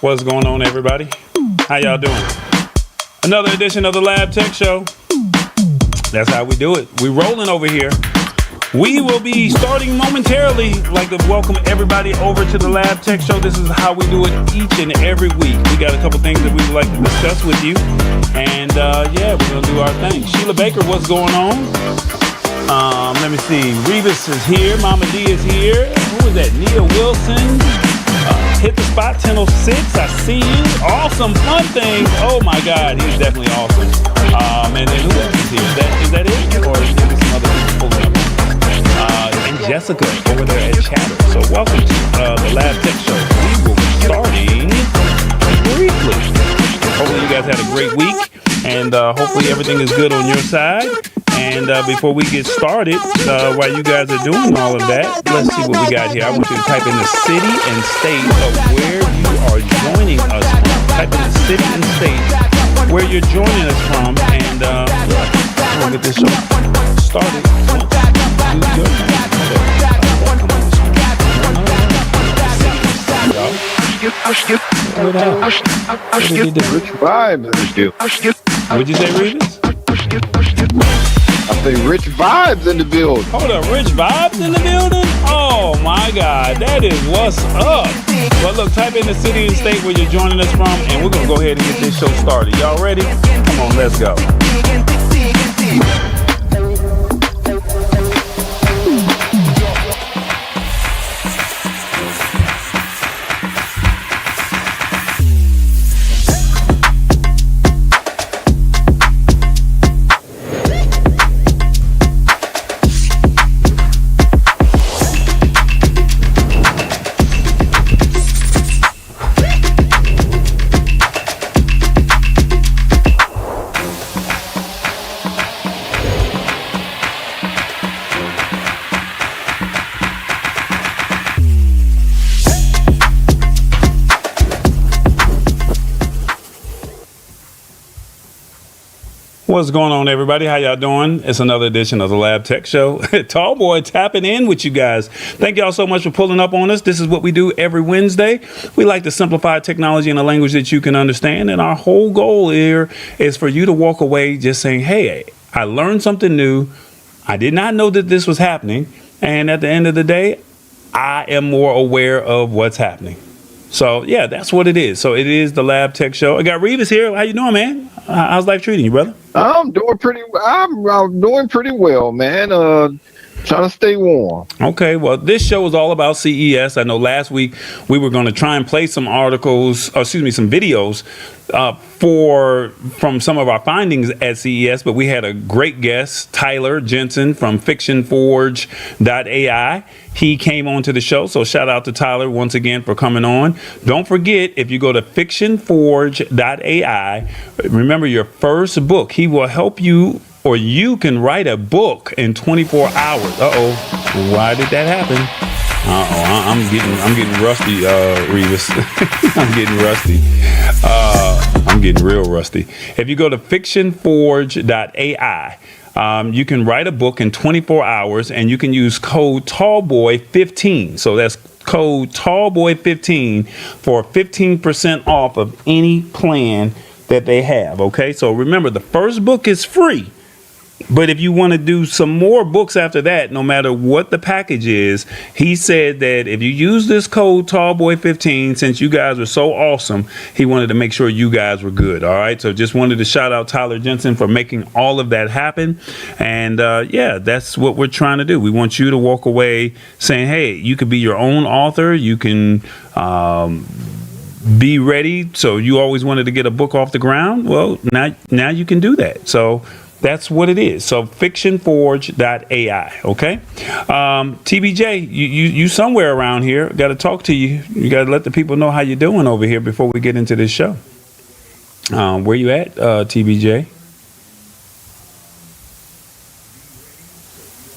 What's going on, everybody? How y'all doing? Another edition of the Lab Tech Show. That's how we do it. We're rolling over here. We will be starting momentarily. I'd like to welcome everybody over to the Lab Tech Show. This is how we do it each and every week. We got a couple things that we would like to discuss with you. And yeah, we're going to do our thing. Sheila Baker, what's going on? Let me see. Revis is here. Mama D is here. Who is that? Nia Wilson. Hit the spot 1006. I see you. Awesome. Fun things. Oh my God. He's definitely awesome. And then who else is here? Is that it? Or is there some other people pulling up? And Jessica over there at Chatter. So welcome to the Lab Tech Show. We will be starting briefly. Hopefully you guys had a great week. And hopefully everything is good on your side. And before we get started, while you guys are doing all of that, let's see what we got here. I want you to type in the city and state of where you are joining us from. Type in the city and state where you're joining us from. And we'll get this show started. Rich vibes. What'd you say, Revis? I say rich vibes in the building. Hold up, rich vibes in the building? Oh my God, that is what's up. Well, look, type in the city and state where you're joining us from, and we're gonna go ahead and get this show started. Y'all ready? Come on, let's go. What's going on, everybody? How y'all doing? It's another edition of the Lab Tech Show. Tall Boy tapping in with you guys. Thank y'all so much for pulling up on us. This is what we do every Wednesday. We like to simplify technology in a language that you can understand. And our whole goal here is for you to walk away just saying, hey, I learned something new. I did not know that this was happening. And at the end of the day, I am more aware of what's happening. So, yeah, that's what it is. So it is the Lab Tech Show. I got Revis here. How you doing, man? How's life treating you, brother? I'm doing pretty well, man. Trying to stay warm. Okay, well, this show is all about CES. I know last week we were going to try and play some some videos from some of our findings at CES, but we had a great guest, Tyler Jensen from fictionforge.ai. He came on to the show, so shout out to Tyler once again for coming on. Don't forget, if you go to fictionforge.ai, remember your first book. He will help you, or you can write a book in 24 hours. Why did that happen? I'm getting rusty, Revis. I'm getting rusty. I'm getting real rusty. If you go to fictionforge.ai, you can write a book in 24 hours, and you can use code TALLBOY15. So that's code TALLBOY15 for 15% off of any plan that they have. Okay, so remember, the first book is free. But if you want to do some more books after that, no matter what the package is, he said that if you use this code TALLBOY15, since you guys are so awesome, he wanted to make sure you guys were good. All right. So just wanted to shout out Tyler Jensen for making all of that happen. And yeah, that's what we're trying to do. We want you to walk away saying, hey, you could be your own author. You can be ready. So you always wanted to get a book off the ground. Well, now you can do that. So that's what it is. So fictionforge.ai. Okay. TBJ, you somewhere around here. Got to talk to you. You got to let the people know how you're doing over here before we get into this show. Where you at, TBJ?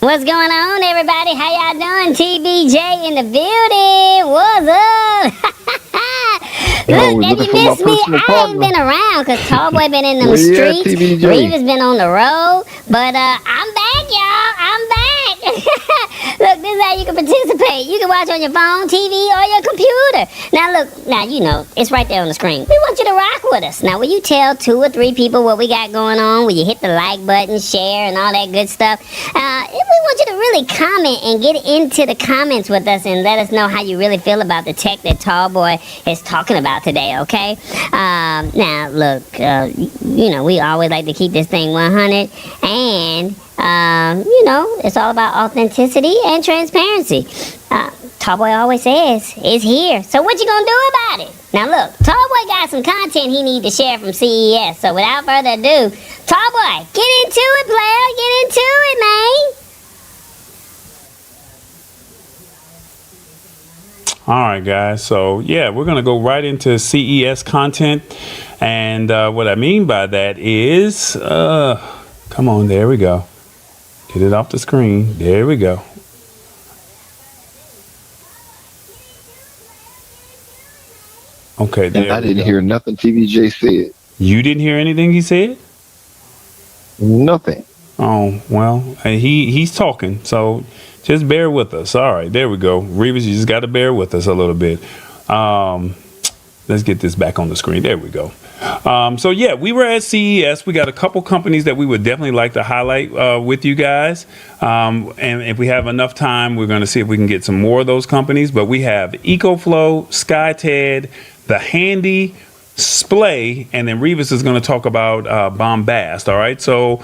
What's going on, everybody? How y'all doing? TBJ in the building. What's up? Look, have you missed me? I ain't been around because Tallboy been in them streets. Revis been on the road. But I'm back, y'all. I'm back. back. Look, this is how you can participate. You can watch on your phone, TV, or your computer. Now, look, you know, it's right there on the screen. We want you to rock with us. Now, will you tell 2 or 3 people what we got going on? Will you hit the like button, share, and all that good stuff? We want you to really comment and get into the comments with us and let us know how you really feel about the tech that Tallboy is talking about today, okay? Now, look, you know, we always like to keep this thing 100, and you know, it's all about authenticity and transparency. Tallboy always says it's here. So what you gonna do about it? Now look, Tallboy got some content he need to share from CES. So without further ado, Tallboy, get into it, player. Get into it, man. All right, guys. So yeah, we're gonna go right into CES content, and what I mean by that is, come on, there we go. Get it off the screen. There we go. Okay, there I didn't hear nothing TVJ said. You didn't hear anything he said? Nothing. Oh, well, he's talking, so just bear with us. All right, there we go. Revis, you just got to bear with us a little bit. Let's get this back on the screen. There we go. So yeah, we were at CES. We got a couple companies that we would definitely like to highlight with you guys. And if we have enough time, we're going to see if we can get some more of those companies. But we have EcoFlow, Skyted, The Handy, Splay, and then Revis is going to talk about Bombast. All right. So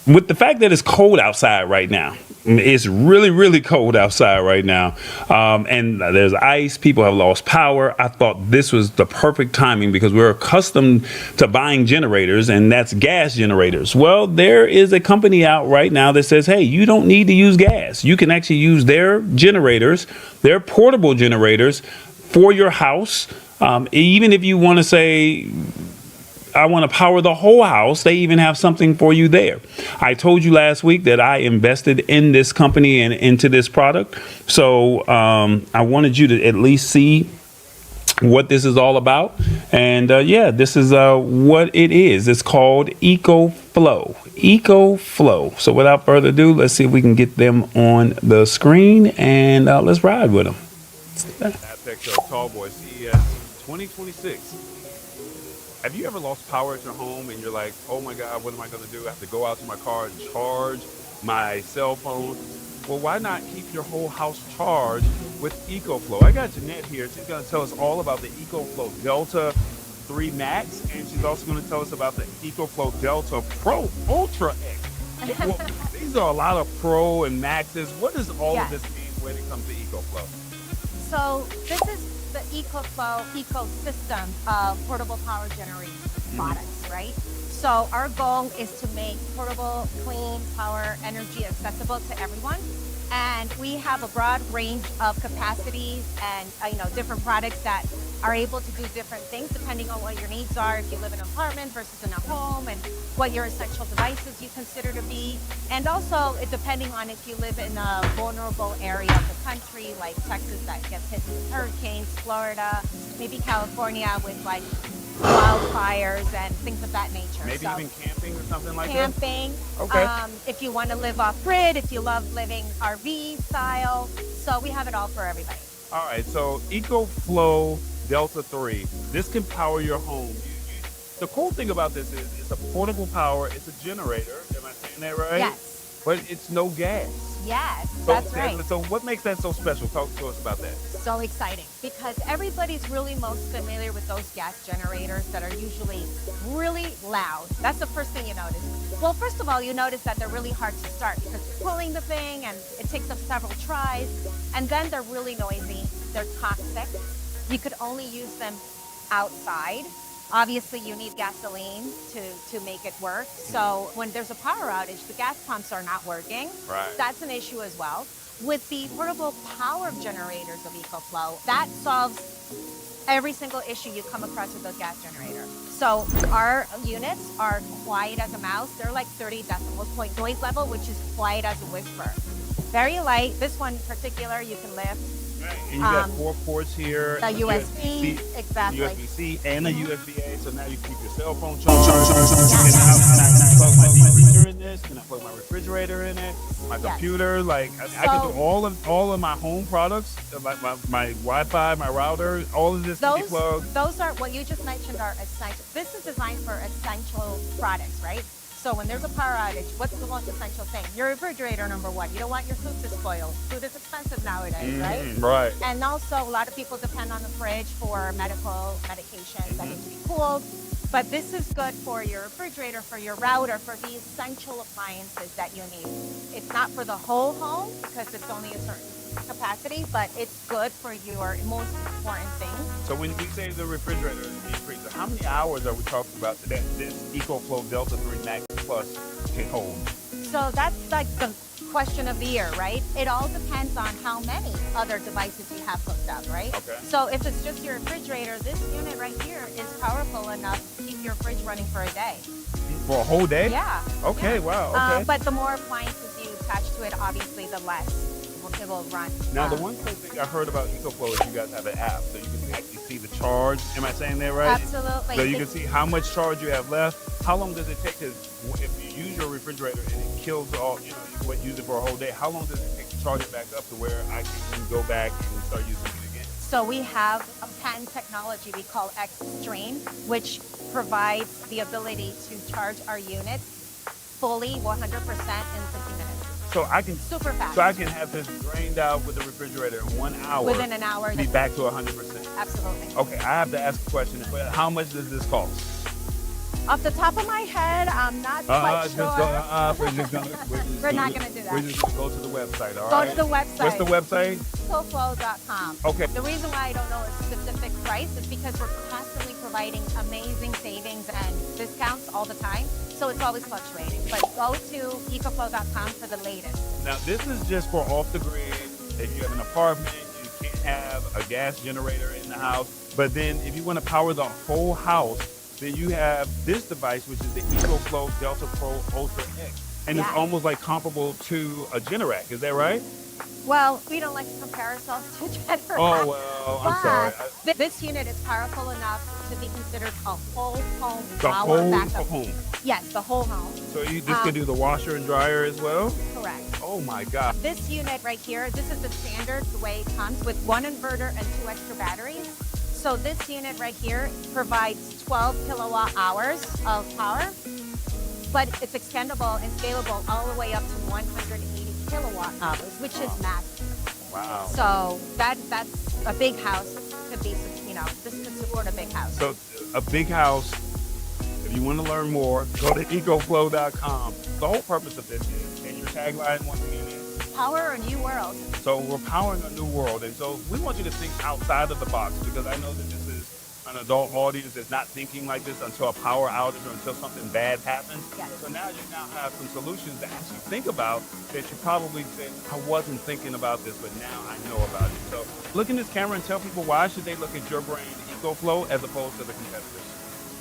with the fact that it's cold outside right now, it's really, really cold outside right now. And there's ice. People have lost power. I thought this was the perfect timing because we're accustomed to buying generators, and that's gas generators. Well, there is a company out right now that says, hey, you don't need to use gas. You can actually use their generators, their portable generators for your house. Even if you want to say, I want to power the whole house, they even have something for you there. I told you last week that I invested in this company and into this product. So I wanted you to at least see what this is all about. And yeah, this is what it is. It's called EcoFlow. EcoFlow. So without further ado, let's see if we can get them on the screen, and let's ride with them. Tallboy CES 2026. Have you ever lost power at your home and you're like, oh my God, what am I going to do? I have to go out to my car and charge my cell phone. Well, why not keep your whole house charged with EcoFlow? I got Jeanette here. She's going to tell us all about the EcoFlow Delta 3 Max, and she's also going to tell us about the EcoFlow Delta Pro Ultra X. Well, these are a lot of Pro and Maxes. What does all of this mean when it comes to EcoFlow? So this is the EcoFlow ecosystem of portable power generation products, right? So our goal is to make portable, clean power energy accessible to everyone. And we have a broad range of capacities and different products that are able to do different things depending on what your needs are, if you live in an apartment versus in a home, and what your essential devices you consider to be. And also depending on if you live in a vulnerable area of the country, like Texas that gets hit with hurricanes, Florida, maybe California with like wildfires and things of that nature. Maybe even camping or something like that? Camping. Okay. If you want to live off grid, if you love living RV style. So we have it all for everybody. All right, so EcoFlow Delta 3, this can power your home. The cool thing about this is it's a portable power, it's a generator. Am I saying that right? Yes. But it's no gas. Yes, that's right. So what makes that so special? Talk to us about that. So exciting, because everybody's really most familiar with those gas generators that are usually really loud. That's the first thing you notice. Well, first of all, you notice that they're really hard to start because you're pulling the thing and it takes up several tries. And then they're really noisy. They're toxic. You could only use them outside. Obviously, you need gasoline to make it work. So when there's a power outage, the gas pumps are not working. Right. That's an issue as well. With the portable power generators of EcoFlow, that solves every single issue you come across with those gas generators. So our units are quiet as a mouse. They're like 30 decibel point noise level, which is quiet as a whisper. Very light. This one in particular, you can lift. Right. And you got 4 ports here. The USB, exactly. USB-C and a USB-A, so now you keep your cell phone charged. You can plug my deep freezer in this? Can I plug my refrigerator in it? My Yes. computer? Like I can do all of my home products, like my Wi-Fi, my router, all of this can be plugged. Those are what you just mentioned are essential. This is designed for essential products, right? So when there's a power outage, what's the most essential thing? Your refrigerator, number one. You don't want your food to spoil. Food is expensive nowadays, right? Right. And also, a lot of people depend on the fridge for medical medications that need to be cooled. But this is good for your refrigerator, for your router, for the essential appliances that you need. It's not for the whole home because it's only a certain capacity, but it's good for your most important things. So when we say the refrigerator and the deep freezer, how many hours are we talking about that this EcoFlow Delta 3 Max Plus can hold? So that's like the question of the year, right? It all depends on how many other devices you have hooked up, right? Okay. So if it's just your refrigerator, this unit right here is powerful enough to keep your fridge running for a day. For a whole day? Yeah. Okay, yeah. wow, okay. But the more appliances you attach to it, obviously, the less it will run. Now, the one cool thing I heard about EcoFlow is you guys have an app, so you can actually see the charge. Am I saying that right? Absolutely. So you can see how much charge you have left. How long does it take to, if you use your refrigerator and it kills all, you wouldn't use it for a whole day, how long does it take to charge it back up to where I can go back and start using it again? So we have a patent technology we call X-Strain, which provides the ability to charge our units fully 100% in 50 minutes. So I can Super fast. So I can have this drained out with the refrigerator in 1 hour. Within an hour. Be back to 100%. Absolutely. Okay, I have to ask a question. But how much does this cost? Off the top of my head, I'm not quite sure. We're not going to do that. We're just going to go to the website, all Go right? to the website. What's the website? EcoFlow.com. Okay. The reason why I don't know a specific price is because we're constantly providing amazing savings and discounts all the time. So it's always fluctuating. But go to EcoFlow.com for the latest. Now, this is just for off the grid. If you have an apartment, you can't have a gas generator in the house. But then if you want to power the whole house, then you have this device, which is the EcoFlow Delta Pro Ultra X. And it's almost like comparable to a Generac. Is that right? Well, we don't like to compare ourselves to Generac. Oh, well, I'm sorry. This unit is powerful enough to be considered a whole home The power whole backup. home. Yes, the whole home. So this could do the washer and dryer as well? Correct. Oh my God. This unit right here, this is the standard the way it comes with one inverter and 2 extra batteries. So this unit right here provides 12 kilowatt hours of power, but it's extendable and scalable all the way up to 180 kilowatt hours, which is massive. Wow. So that's a big house. Could be, this could support a big house. So a big house, if you want to learn more, go to ecoflow.com. The whole purpose of this is, and your tagline once again is, Power a new world. so we're powering a new world. And so we want you to think outside of the box, because I know that this is an adult audience that's not thinking like this until a power outage or until something bad happens. Yes. So now you now have some solutions to actually think about that you probably said, I wasn't thinking about this, but now I know about it. So look in this camera and tell people, why should they look at your brand EcoFlow as opposed to the competitors?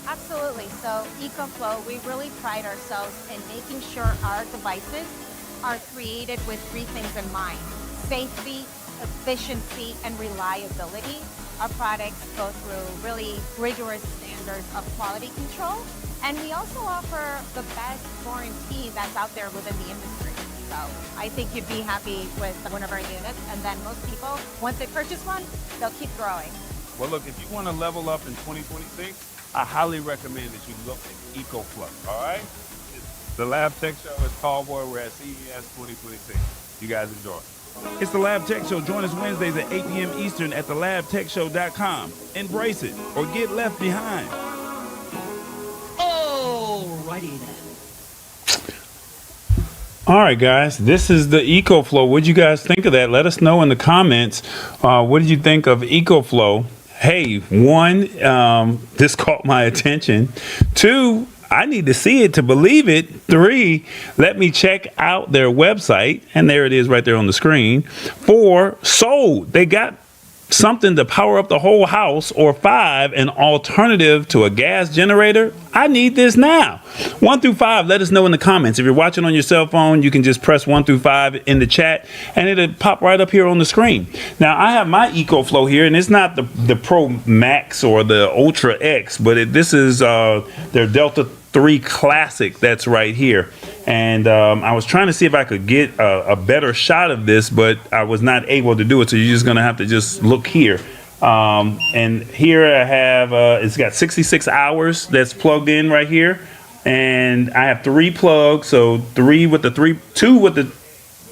Absolutely. So EcoFlow, we really pride ourselves in making sure our devices are created with 3 things in mind: safety, efficiency, and reliability. Our products go through really rigorous standards of quality control, and we also offer the best warranty that's out there within the industry. So I think you'd be happy with one of our units, and then most people, once they purchase one, they'll keep growing. Well, look, if you want to level up in 2026, I highly recommend that you look at EcoFlow, all right? The Lab Tech Show is Callboy. We're at CES 2026. You guys enjoy. It's the Lab Tech Show. Join us Wednesdays at 8 p.m. Eastern at thelabtechshow.com. Embrace it or get left behind. Alrighty then. All right, guys, this is the EcoFlow. What did you guys think of that? Let us know in the comments. What did you think of EcoFlow? Hey, 1, this caught my attention. 2, I need to see it to believe it. 3, let me check out their website. And there it is right there on the screen. 4, sold. They got something to power up the whole house. Or 5, an alternative to a gas generator. I need this now. 1 through 5, let us know in the comments. If you're watching on your cell phone, you can just press 1 through 5 in the chat and it'll pop right up here on the screen. Now, I have my EcoFlow here, and it's not the Pro Max or the Ultra X, but this is their Delta 3 Classic that's right here. And I was trying to see if I could get a better shot of this, but I was not able to do it. So you're just gonna have to just look here. And here I have it's got 66 hours that's plugged in right here, and I have 3 plugs. So 2 with the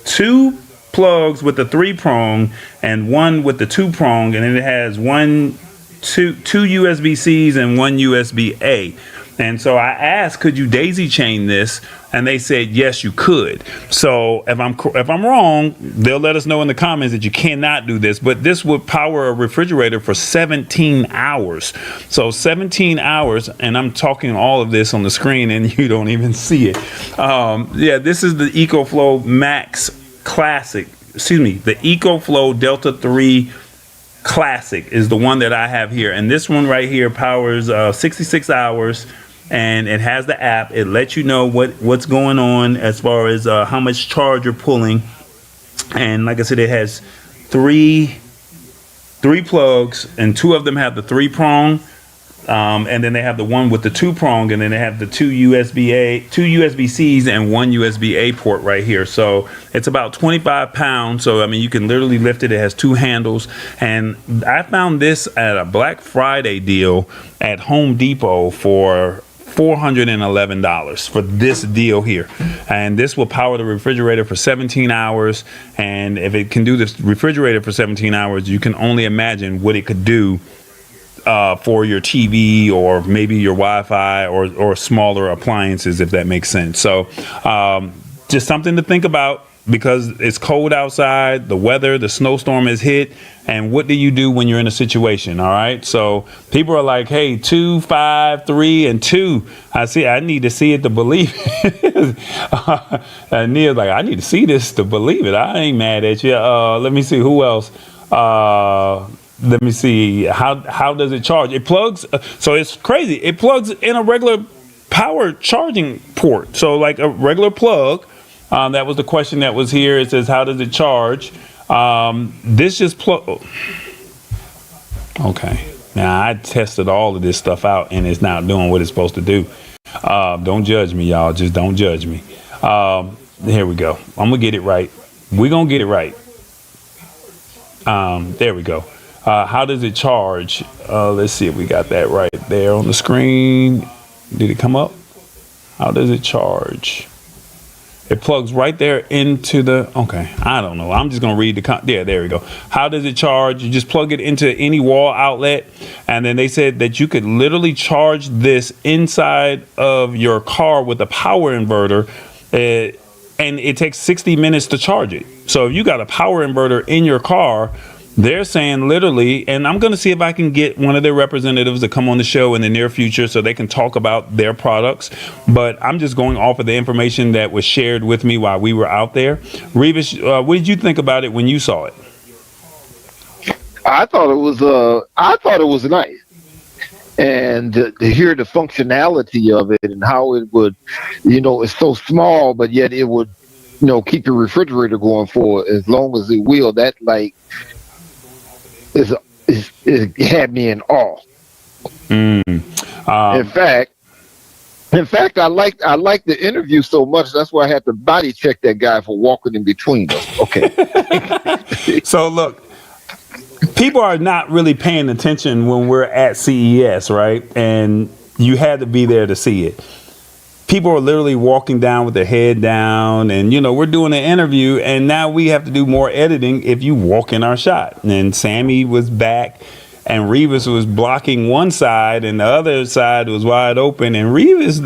2 plugs with the 3 prong, and 1 with the 2 prong, and then it has 2 USB-Cs and 1 USB-A. And so I asked, could you daisy chain this? And they said, yes, you could. So if I'm wrong, they'll let us know in the comments that you cannot do this. But this would power a refrigerator for 17 hours. So 17 hours, and I'm talking all of this on the screen, and you don't even see it. Yeah, this is the EcoFlow Max Classic. Excuse me, the EcoFlow Delta 3 Classic is the one that I have here. And this one right here powers 66 hours. And it has the app. It lets you know what's going on as far as how much charge you're pulling. And like I said, it has three plugs, and 2 of them have the 3 prong. And then they have the 1 with the 2 prong, and then they have the 2 USB-Cs and 1 USB-A port right here. So it's about 25 pounds. So I mean, you can literally lift it. It has 2 handles, and I found this at a Black Friday deal at Home Depot for $411 for this deal here. And this will power the refrigerator for 17 hours. And if it can do this refrigerator for 17 hours, you can only imagine what it could do for your TV or maybe your Wi-Fi or smaller appliances, if that makes sense. So just something to think about, because it's cold outside, the weather, the snowstorm has hit, and what do you do when you're in a situation? All right, so people are like, hey, 2, 5, 3, and 2. I need to see it to believe it. And Neil's like, I need to see this to believe it. I ain't mad at you. Let me see who else. Let me see. How does it charge? It plugs. So it's crazy. It plugs in a regular power charging port. So like a regular plug. That was the question that was here. It says, how does it charge? This just plug. Okay. Now I tested all of this stuff out, and it's not doing what it's supposed to do. Don't judge me, y'all. Just don't judge me. Here we go. I'm gonna get it right. We're gonna get it right. There we go. How does it charge? Let's see if we got that right there on the screen. Did it come up? How does it charge? It plugs right there into the, okay, I don't know. I'm just going to read yeah, there we go. How does it charge? You just plug it into any wall outlet. And then they said that you could literally charge this inside of your car with a power inverter. And it takes 60 minutes to charge it. So if you got a power inverter in your car, they're saying literally, and I'm going to see if I can get one of their representatives to come on the show in the near future so they can talk about their products. But I'm just going off of the information that was shared with me while we were out there. Revis, what did you think about it when you saw it? I thought it was nice. And to hear the functionality of it and how it would, it's so small, but yet it would, keep your refrigerator going for as long as it will. That it had me in awe. In fact, I liked the interview so much. That's why I had to body check that guy for walking in between us. Okay. So look, people are not really paying attention when we're at CES, right? And you had to be there to see it. People are literally walking down with their head down, and we're doing an interview, and now we have to do more editing if you walk in our shot. And Sammy was back, and Revis was blocking one side, and the other side was wide open. And Revis,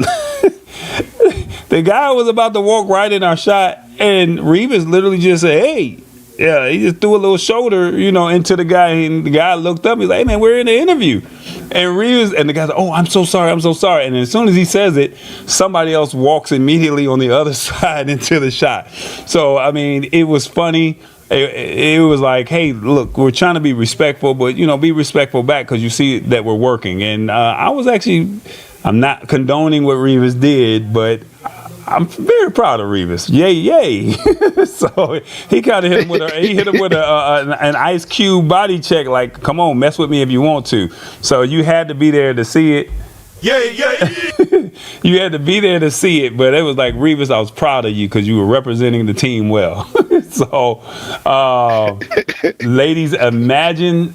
the guy was about to walk right in our shot, and Revis literally just said, "Hey." Yeah, he just threw a little shoulder, into the guy, and the guy looked up. He's like, "Hey, man, we're in the interview." And Revis, and the guy's like, "Oh, I'm so sorry. And as soon as he says it, somebody else walks immediately on the other side into the shot. So, I mean, it was funny. It was like, hey, look, we're trying to be respectful, but, be respectful back because you see that we're working. And I'm not condoning what Revis did, but I'm very proud of Revis. Yay. So he kind of hit him with an ice cube body check, like, come on, mess with me if you want to. So you had to be there to see it. You had to be there to see it, but it was like, Revis, I was proud of you because you were representing the team well. So, ladies, imagine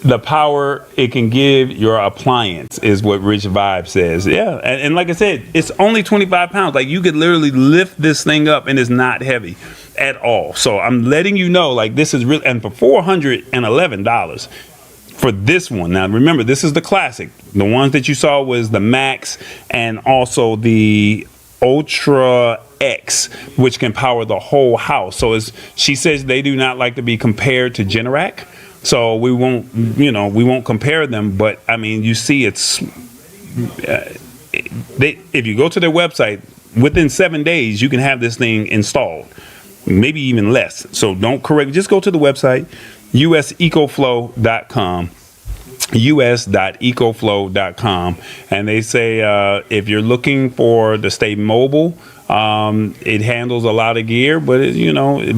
the power it can give your appliance is what Rich Vibe says. Yeah, and like I said, it's only 25 pounds. Like, you could literally lift this thing up and it's not heavy at all. So I'm letting you know, like, this is really, and for $411 for this one. Now remember, this is the classic. The ones that you saw was the Max and also the Ultra X, which can power the whole house. So she says they do not like to be compared to Generac. So we won't compare them, but I mean, you see, if you go to their website, within 7 days, you can have this thing installed, maybe even less. So don't correct, just go to the website, usecoflow.com, us.ecoflow.com. And they say, if you're looking to stay mobile, it handles a lot of gear, but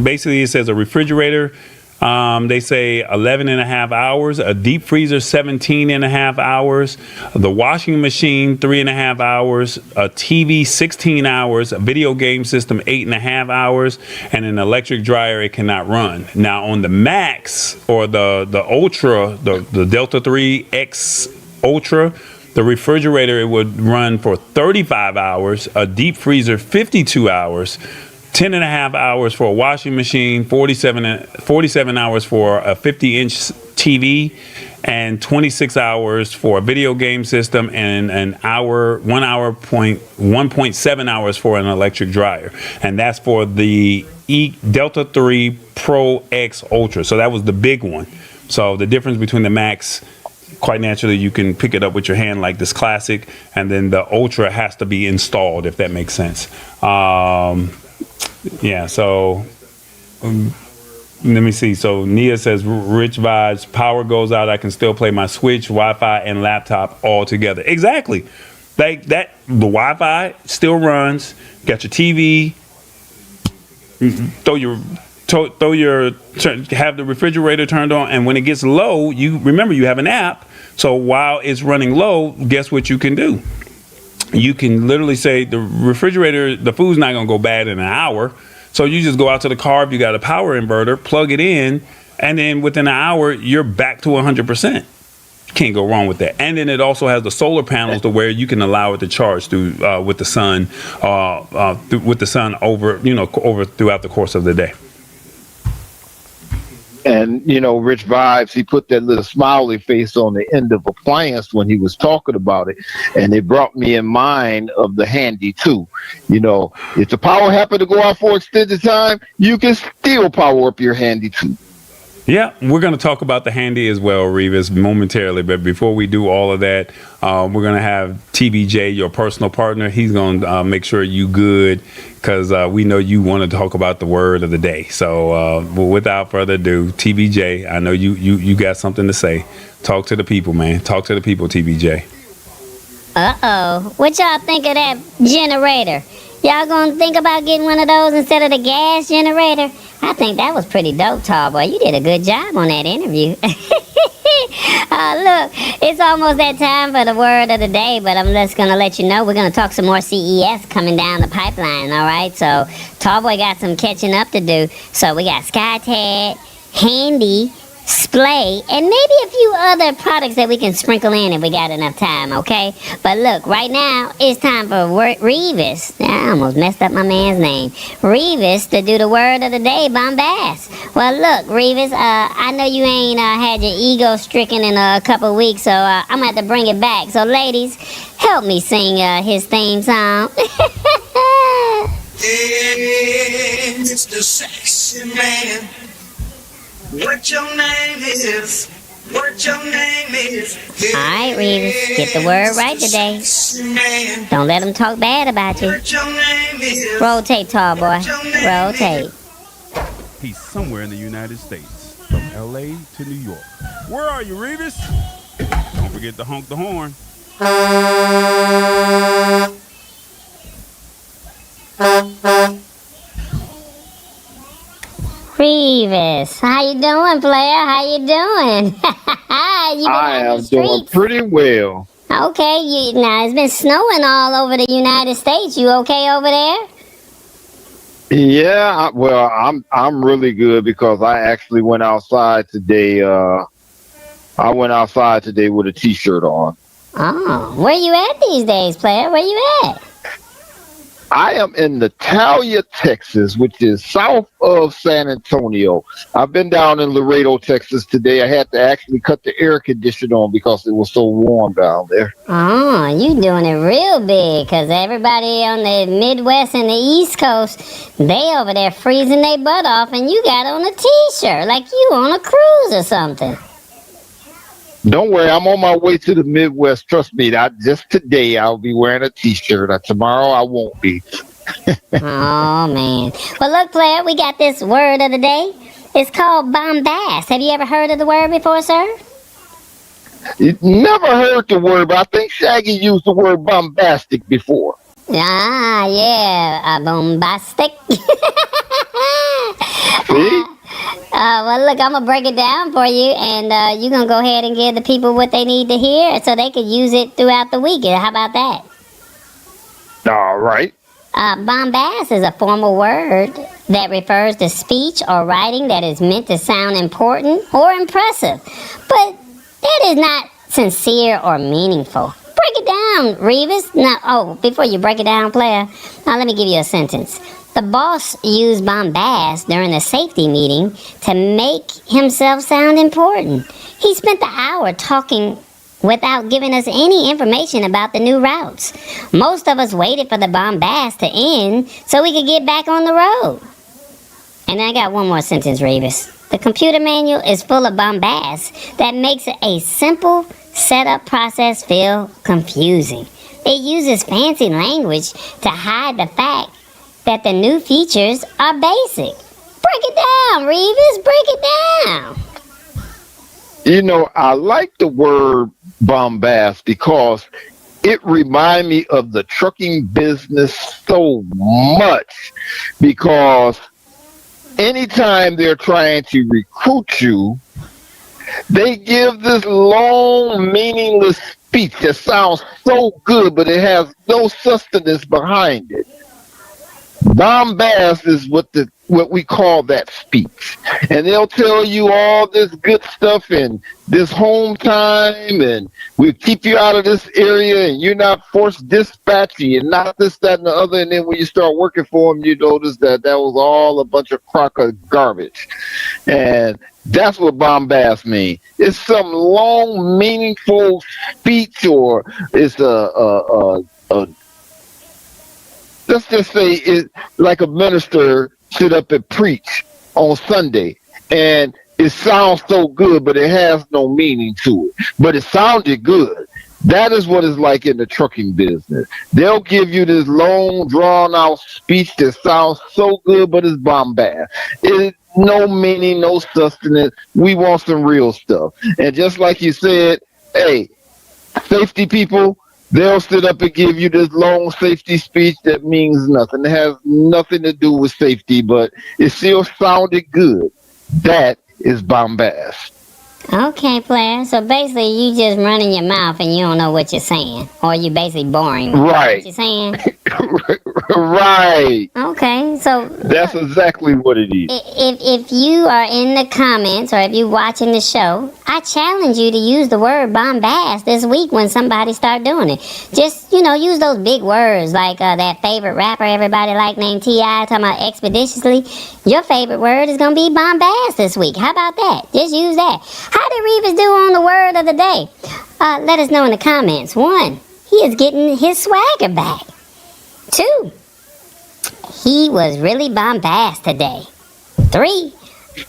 basically it says a refrigerator, they say 11 and a half hours, a deep freezer 17 and a half hours, the washing machine 3.5 hours, a TV 16 hours, a video game system 8.5 hours, and an electric dryer it cannot run. Now on the Max or the Ultra, the Delta 3 X Ultra, the refrigerator, it would run for 35 hours, a deep freezer 52 hours, 10 and a half hours for a washing machine, 47 hours for a 50-inch TV, and 26 hours for a video game system, and 1.7 hours for an electric dryer. And that's for the Delta 3 Pro X Ultra. So that was the big one. So the difference between the Max, quite naturally, you can pick it up with your hand like this classic, and then the Ultra has to be installed, if that makes sense. Yeah, so let me see. So Nia says, Rich Vibes, power goes out, I can still play my Switch, Wi-Fi, and laptop all together. Exactly. Like that, the Wi-Fi still runs. Got your TV. Have the refrigerator turned on, and when it gets low, you have an app. So while it's running low, guess what you can do? You can literally say the refrigerator, the food's not going to go bad in an hour. So you just go out to the car, if you got a power inverter, plug it in, and then within an hour, you're back to 100%. Can't go wrong with that. And then it also has the solar panels to where you can allow it to charge through with the sun, over throughout the course of the day. And, Rich Vibes, he put that little smiley face on the end of appliance when he was talking about it. And it brought me in mind of the Handy 2. If the power happened to go out for extended time, you can still power up your Handy 2. Yeah, we're going to talk about the Handy as well, Revis, momentarily. But before we do all of that, we're going to have TBJ, your personal partner. He's going to make sure you good, because we know you want to talk about the word of the day. So without further ado, TBJ, I know you got something to say. Talk to the people, man. Talk to the people, TBJ. Uh-oh. What y'all think of that generator? Y'all gonna think about getting one of those instead of the gas generator? I think that was pretty dope, Tall Boy. You did a good job on that interview. Look, it's almost that time for the word of the day, but I'm just gonna let you know we're gonna talk some more CES coming down the pipeline, all right? So Tall Boy got some catching up to do. So we got Skyted, Handy, Splay, and maybe a few other products that we can sprinkle in if we got enough time, okay? But look, right now, it's time for Revis. I almost messed up my man's name. Revis to do the word of the day, bombast. Well, look, Revis, I know you ain't had your ego stricken in a couple weeks, so I'm going to have to bring it back. So, ladies, help me sing his theme song. It's the sexy man. What your name is? What your name is? All right, Revis, get the word right today. Don't let them talk bad about you. What your name is? Roll tape, Tall Boy. Roll tape. He's somewhere in the United States, from LA to New York. Where are you, Revis? Don't forget to honk the horn. Revis, how you doing, player? How you doing? You been I out am the doing streets? pretty well. Okay, now it's been snowing all over the United States. You okay over there? Yeah, well, I'm really good because I actually went outside today. I went outside today with a t-shirt on. Oh, where you at these days, player? Where you at? I am in Natalia, Texas, which is south of San Antonio. I've been down in Laredo, Texas today. I had to actually cut the air conditioner on because it was so warm down there. Oh, you doing it real big, because everybody on the Midwest and the East Coast, they over there freezing their butt off, and you got on a t-shirt like you on a cruise or something. Don't worry, I'm on my way to the Midwest. Trust me, just today I'll be wearing a t-shirt. Tomorrow I won't be. Oh, man. Well, look, player, we got this word of the day. It's called bombast. Have you ever heard of the word before, sir? Never heard the word, but I think Shaggy used the word bombastic before. Ah, yeah, bombastic. See? Well, look, I'm going to break it down for you, and you're going to go ahead and give the people what they need to hear so they could use it throughout the week. How about that? All right. Bombast is a formal word that refers to speech or writing that is meant to sound important or impressive, but that is not sincere or meaningful. Break it down, Revis. Now, before you break it down, player, let me give you a sentence. The boss used bombast during a safety meeting to make himself sound important. He spent the hour talking without giving us any information about the new routes. Most of us waited for the bombast to end so we could get back on the road. And I got one more sentence, Revis. The computer manual is full of bombast that makes a simple setup process feel confusing. It uses fancy language to hide the fact that the new features are basic. Break it down, Revis. Break it down. You know, I like the word bombast because it reminds me of the trucking business so much, because anytime they're trying to recruit you, they give this long, meaningless speech that sounds so good, but it has no sustenance behind it. Bombast is what we call that speech, and they'll tell you all this good stuff and this home time, and we'll keep you out of this area, and you're not forced dispatching, and not this, that, and the other. And then when you start working for them, you notice that was all a bunch of crock of garbage, and that's what bombast means. It's some long, meaningful speech, or it's let's just say it's like a minister stood up and preach on Sunday, and it sounds so good, but it has no meaning to it. But it sounded good. That is what it's like in the trucking business. They'll give you this long, drawn-out speech that sounds so good, but it's bombast. It's no meaning, no sustenance. We want some real stuff. And just like you said, hey, safety people, they'll sit up and give you this long safety speech that means nothing. It has nothing to do with safety, but it still sounded good. That is bombast. Okay, player. So basically, you just running your mouth and you don't know what you're saying, or you basically boring. Right. What you're saying. Right. Okay, so that's exactly what it is. If you are in the comments or if you're watching the show, I challenge you to use the word bombast this week when somebody start doing it. Just, use those big words like that favorite rapper everybody like named T.I. talking about expeditiously. Your favorite word is going to be bombast this week. How about that? Just use that. How did Revis do on the word of the day? Let us know in the comments. 1, he is getting his swagger back. 2, he was really bombast today. 3,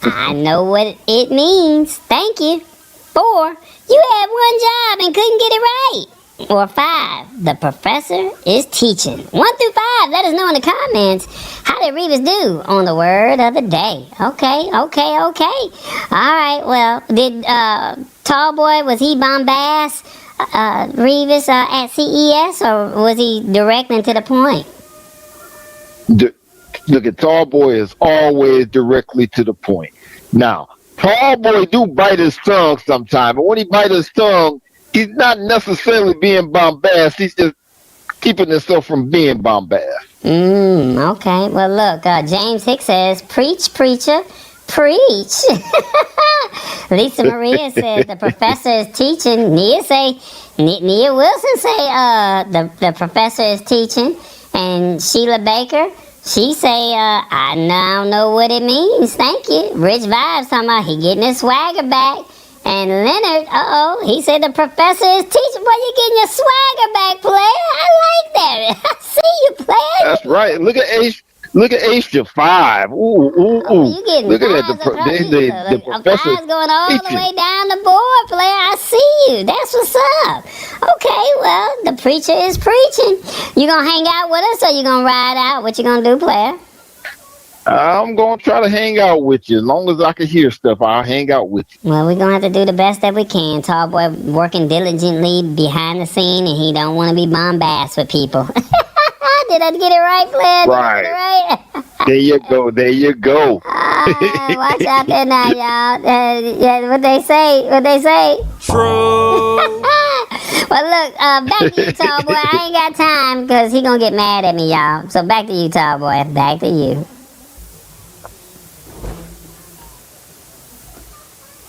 I know what it means. Thank you. 4, you had one job and couldn't get it right. Or 5, the professor is teaching. 1 through 5, let us know in the comments. How did Revis do on the word of the day? Okay. All right, well, did Tallboy, was he bombast, Revis, at CES, or was he direct and to the point? Look at Tallboy is always directly to the point. Now, Tallboy do bite his tongue sometime, but when he bite his tongue, he's not necessarily being bombast. He's just keeping himself from being bombast. Okay. Well, look, James Hicks says, preach, preacher, preach. Lisa Maria says the professor is teaching. Nia Wilson say the professor is teaching. And Sheila Baker, she say, I don't know what it means. Thank you. Rich Vibes talking about he getting his swagger back. And Leonard, he said the professor is teaching. Boy, you getting your swagger back, player. I like that. I see you, player. That's right. Look at Asia 5. Ooh. You getting Look at that. The professor fives going all teaching. the way down the board, player. I see you. That's what's up. Okay, well, the preacher is preaching. You gonna hang out with us or you gonna ride out? What you gonna do, player? I'm going to try to hang out with you. As long as I can hear stuff, I'll hang out with you. Well, we're going to have to do the best that we can. Tall boy working diligently behind the scene, and he don't want to be bombast with people. Did I get it right, Flair? Right. Did I get it right? There you go. Watch out there now, y'all. Yeah, what they say? True. Well, look, back to you, Tall boy. I ain't got time because he going to get mad at me, y'all. So back to you, Tall boy. Back to you.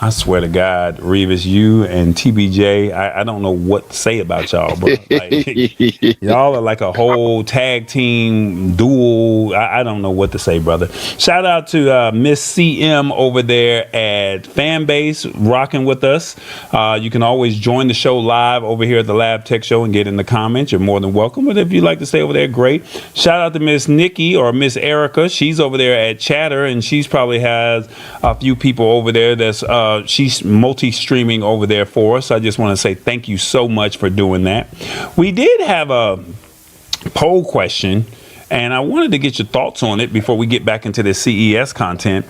I swear to God, Revis, you and TBJ, I don't know what to say about y'all, bro. Like, y'all are like a whole tag team duel. I don't know what to say, brother. Shout out to Miss CM over there at Fanbase, rocking with us. You can always join the show live over here at the Lab Tech Show and get in the comments. You're more than welcome. But if you'd like to stay over there, great. Shout out to Miss Nikki or Miss Erica. She's over there at Chatter, and she's probably has a few people over there that's she's multi-streaming over there for us. I just want to say thank you so much for doing that. We did have a poll question, and I wanted to get your thoughts on it before we get back into the CES content.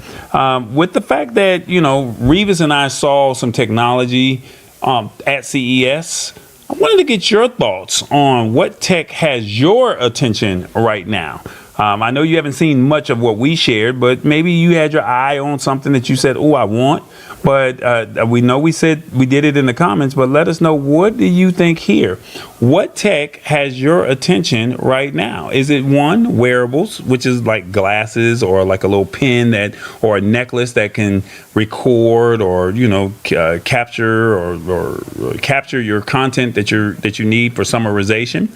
With the fact that, Revis and I saw some technology at CES, I wanted to get your thoughts on what tech has your attention right now. I know you haven't seen much of what we shared, but maybe you had your eye on something that you said, oh, I want. But we know we said we did it in the comments, but let us know, what do you think here? What tech has your attention right now? Is it one, wearables, which is like glasses or like a little pin or a necklace that can record or, capture or capture your content that you need for summarization?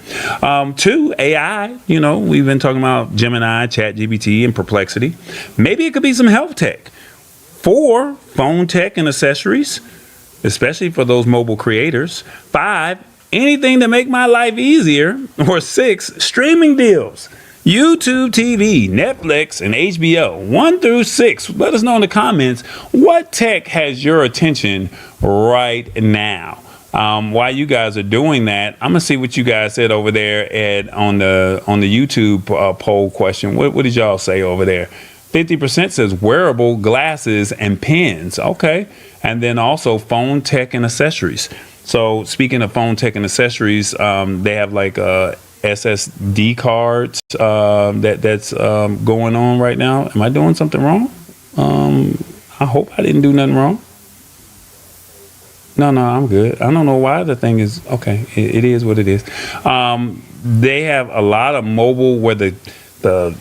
2, AI, we've been talking about Gemini, ChatGPT, and Perplexity. Maybe it could be some health tech. 4, phone tech and accessories, especially for those mobile creators. 5, anything to make my life easier. Or 6, streaming deals. YouTube TV, Netflix, and HBO. 1 through 6. Let us know in the comments, what tech has your attention right now? While you guys are doing that, I'm gonna see what you guys said over there on the YouTube poll question. What did y'all say over there? 50% says wearable glasses and pens. Okay. And then also phone tech and accessories. So speaking of phone tech and accessories, they have like SSD cards that's going on right now. Am I doing something wrong? I hope I didn't do nothing wrong. No, I'm good. I don't know why the thing is okay. It is what it is. They have a lot of mobile where the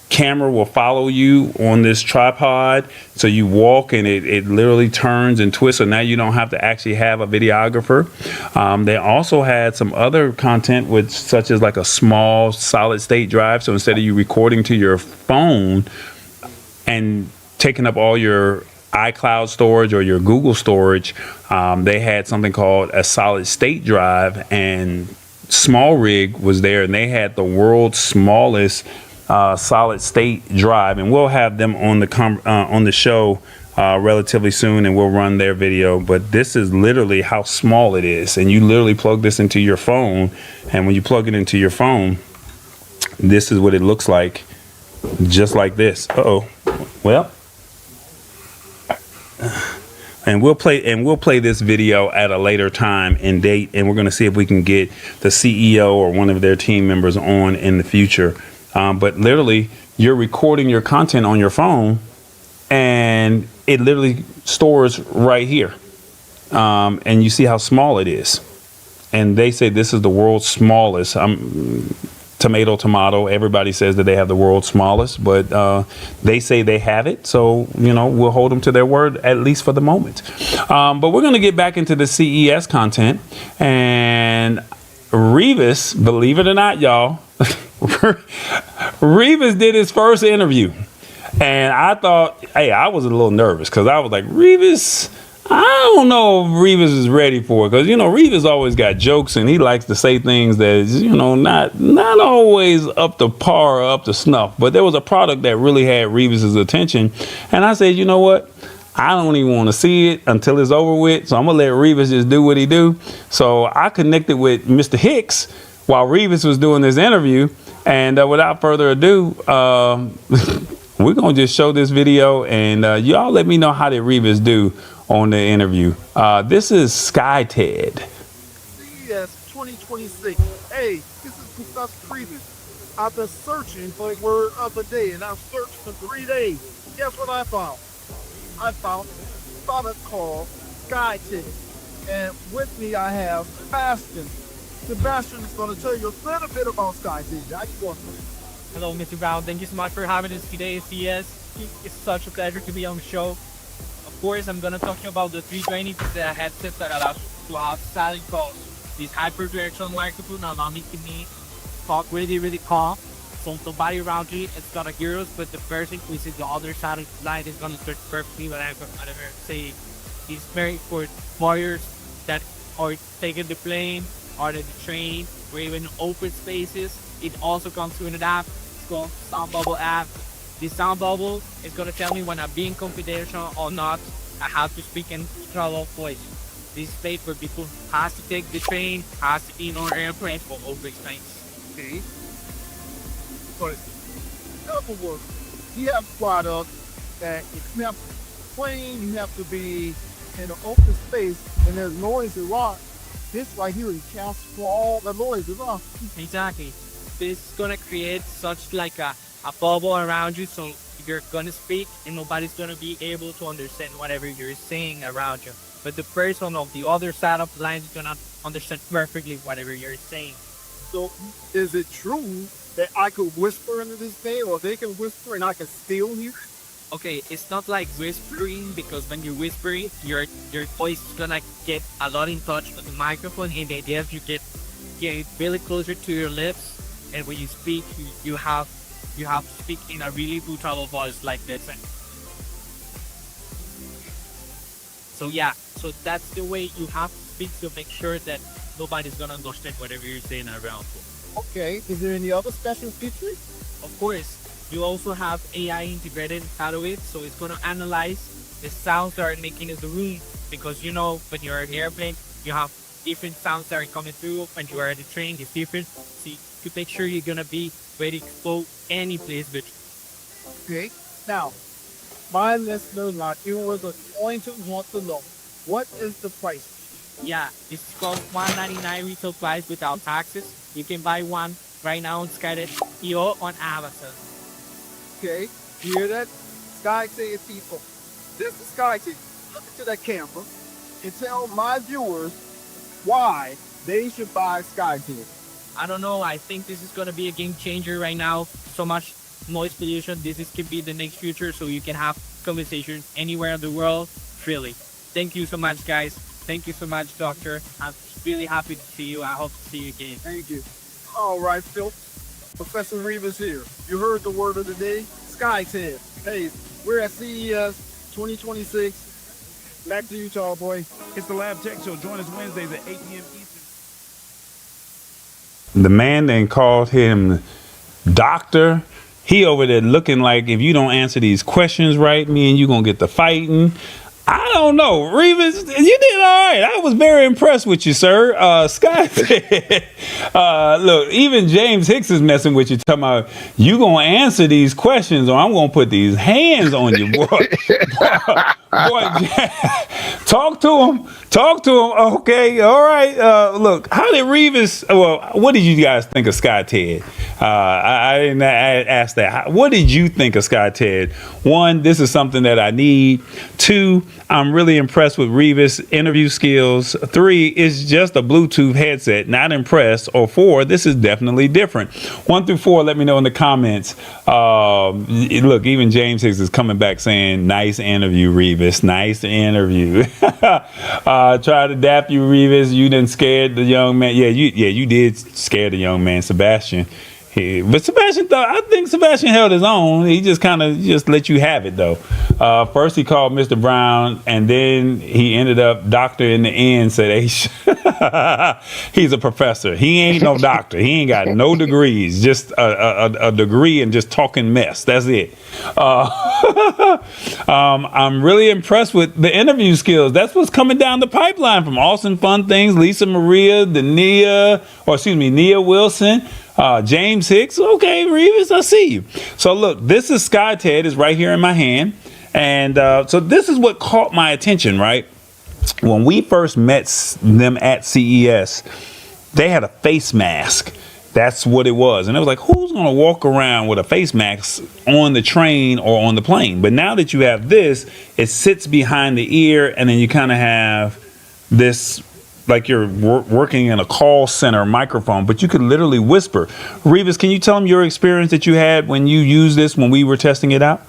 camera will follow you on this tripod. So you walk and it literally turns and twists. So now you don't have to actually have a videographer. They also had some other content such as like a small solid state drive. So instead of you recording to your phone and taking up all your iCloud storage or your Google storage, they had something called a solid state drive, and Small Rig was there, and they had the world's smallest solid state drive, and we'll have them on the show relatively soon, and we'll run their video. But this is literally how small it is, and you literally plug this into your phone, and when you plug it into your phone, this is what it looks like, just like this. Well. And we'll play this video at a later time and date, and we're going to see if we can get the CEO or one of their team members on in the future. But literally, you're recording your content on your phone, and it literally stores right here. and you see how small it is. And they say this is the world's smallest. Tomato. Everybody says that they have the world's smallest, but they say they have it. So, we'll hold them to their word, at least for the moment. But we're going to get back into the CES content. And Revis, believe it or not, y'all, Revis did his first interview. And I thought, I was a little nervous because I was like, Revis, I don't know if Revis is ready for it, because Revis always got jokes and he likes to say things that not always up to par or up to snuff. But there was a product that really had Revis's attention, and I said, you know what? I don't even want to see it until it's over with, so I'm gonna let Revis just do what he do. So I connected with Mr. Hicks while Revis was doing this interview, and without further ado, we're gonna just show this video, and y'all let me know how did Revis do on the interview. This is Skyted. CES 2026. Hey, this is Professor Revis. I've been searching for a word of the day, and I've searched for 3 days. Guess what I found? I found a product called Skyted. And with me I have Sebastian. Sebastian is going to tell you a little bit about Skyted. How you doing? Hello, Mr. Brown. Thank you so much for having us today at CES. It's such a pleasure to be on the show. Of course, I'm going to talk to you about the 320 pizza headset that allows you to have silent calls. This hyper-directional microphone allows me to talk really calm. So nobody around you is going to hear us, but the person who is in the other side of the line is going to search perfectly whatever say. It's very for warriors that are taking the plane or the train or even open spaces. It also comes with an app. It's called Sound Bubble app. This Sound Bubble is going to tell me when I'm being confidential or not. I have to speak in control voice. This is made for people who has to take the train, has to be in an airplane or open space. Okay. But in other words, you have a product that if you have a plane, you have to be in an open space and there's noise around. This right here is counts for all the noise around. Exactly. This is gonna create such like a bubble around you, so you're gonna speak and nobody's gonna be able to understand whatever you're saying around you. But the person on the other side of the line is gonna understand perfectly whatever you're saying. So is it true that I could whisper into this thing, or they can whisper and I can still hear? Okay, it's not like whispering, because when you're whispering, your voice is gonna get a lot in touch with the microphone, and the idea is you get really closer to your lips, and when you speak, you have to speak in a really brutal voice like this. So yeah, so that's the way you have to speak to make sure that nobody's gonna understand whatever you're saying around you. Okay, is there any other special features? Of course, you also have AI integrated out of it, so it's gonna analyze the sounds that are making in the room, because when you're in an airplane, you have different sounds that are coming through. When you are at the train, it's different. So to make sure you're gonna be ready to go any place. But Okay, now, my listeners, my viewers are going to want to know, what is the price? yeah, this is called $199 retail price without taxes. You can buy one right now on Skyted or on Amazon. Okay, you hear that? Skyted people. This is Skyted. Look into that camera and tell my viewers why they should buy Skyted. I don't know. I think this is gonna be a game changer right now. So much noise pollution. Could be the next future, so you can have conversations anywhere in the world freely. Thank you so much, guys. Thank you so much, Doctor. I'm really happy to see you. I hope to see you again. Thank you. All right, Phil. Professor Revis here. You heard the word of the day, Skyted. Hey, we're at CES 2026. Back to you, tall boy. It's the Lab Tech Show. Join us Wednesdays at 8 p.m. Eastern. The man then called him Doctor. He over there looking like, if you don't answer these questions right, me and you gonna get the fighting. I don't know, Revis, you did all right. I was very impressed with you, sir. Scott said, look, even James Hicks is messing with you, talking about you gonna answer these questions or I'm gonna put these hands on you, boy. Boy, talk to him. Talk to him. Okay, all right. Look, how did Revis? Well, what did you guys think of Skyted? I didn't ask that. What did you think of Skyted? One, this is something that I need. Two, I'm really impressed with Revis' interview skills. Three, it's just a Bluetooth headset. Not impressed. Or four, this is definitely different. 1 through 4, let me know in the comments. Look, even James Hicks is coming back saying, "Nice interview, Revis. Nice interview." Try to dap you, Revis. You done scared the young man. Yeah, you did scare the young man, Sebastian. But Sebastian, I think Sebastian held his own. He just kind of just let you have it, though. First he called Mr. Brown, and then he ended up doctor in the end. Said, "Hey, he's a professor. He ain't no doctor. He ain't got no degrees. Just a degree and just talking mess. That's it." I'm really impressed with the interview skills. That's what's coming down the pipeline from Awesome Fun Things, Lisa Maria, Nia Wilson. James Hicks. Okay, Revis, I see you. So look, this is Skyted. It's right here in my hand. And so this is what caught my attention, right? When we first met them at CES, they had a face mask. That's what it was. And it was like, who's going to walk around with a face mask on the train or on the plane? But now that you have this, it sits behind the ear, and then you kind of have this like you're working in a call center microphone, but you could literally whisper. Revis, can you tell them your experience that you had when you used this when we were testing it out?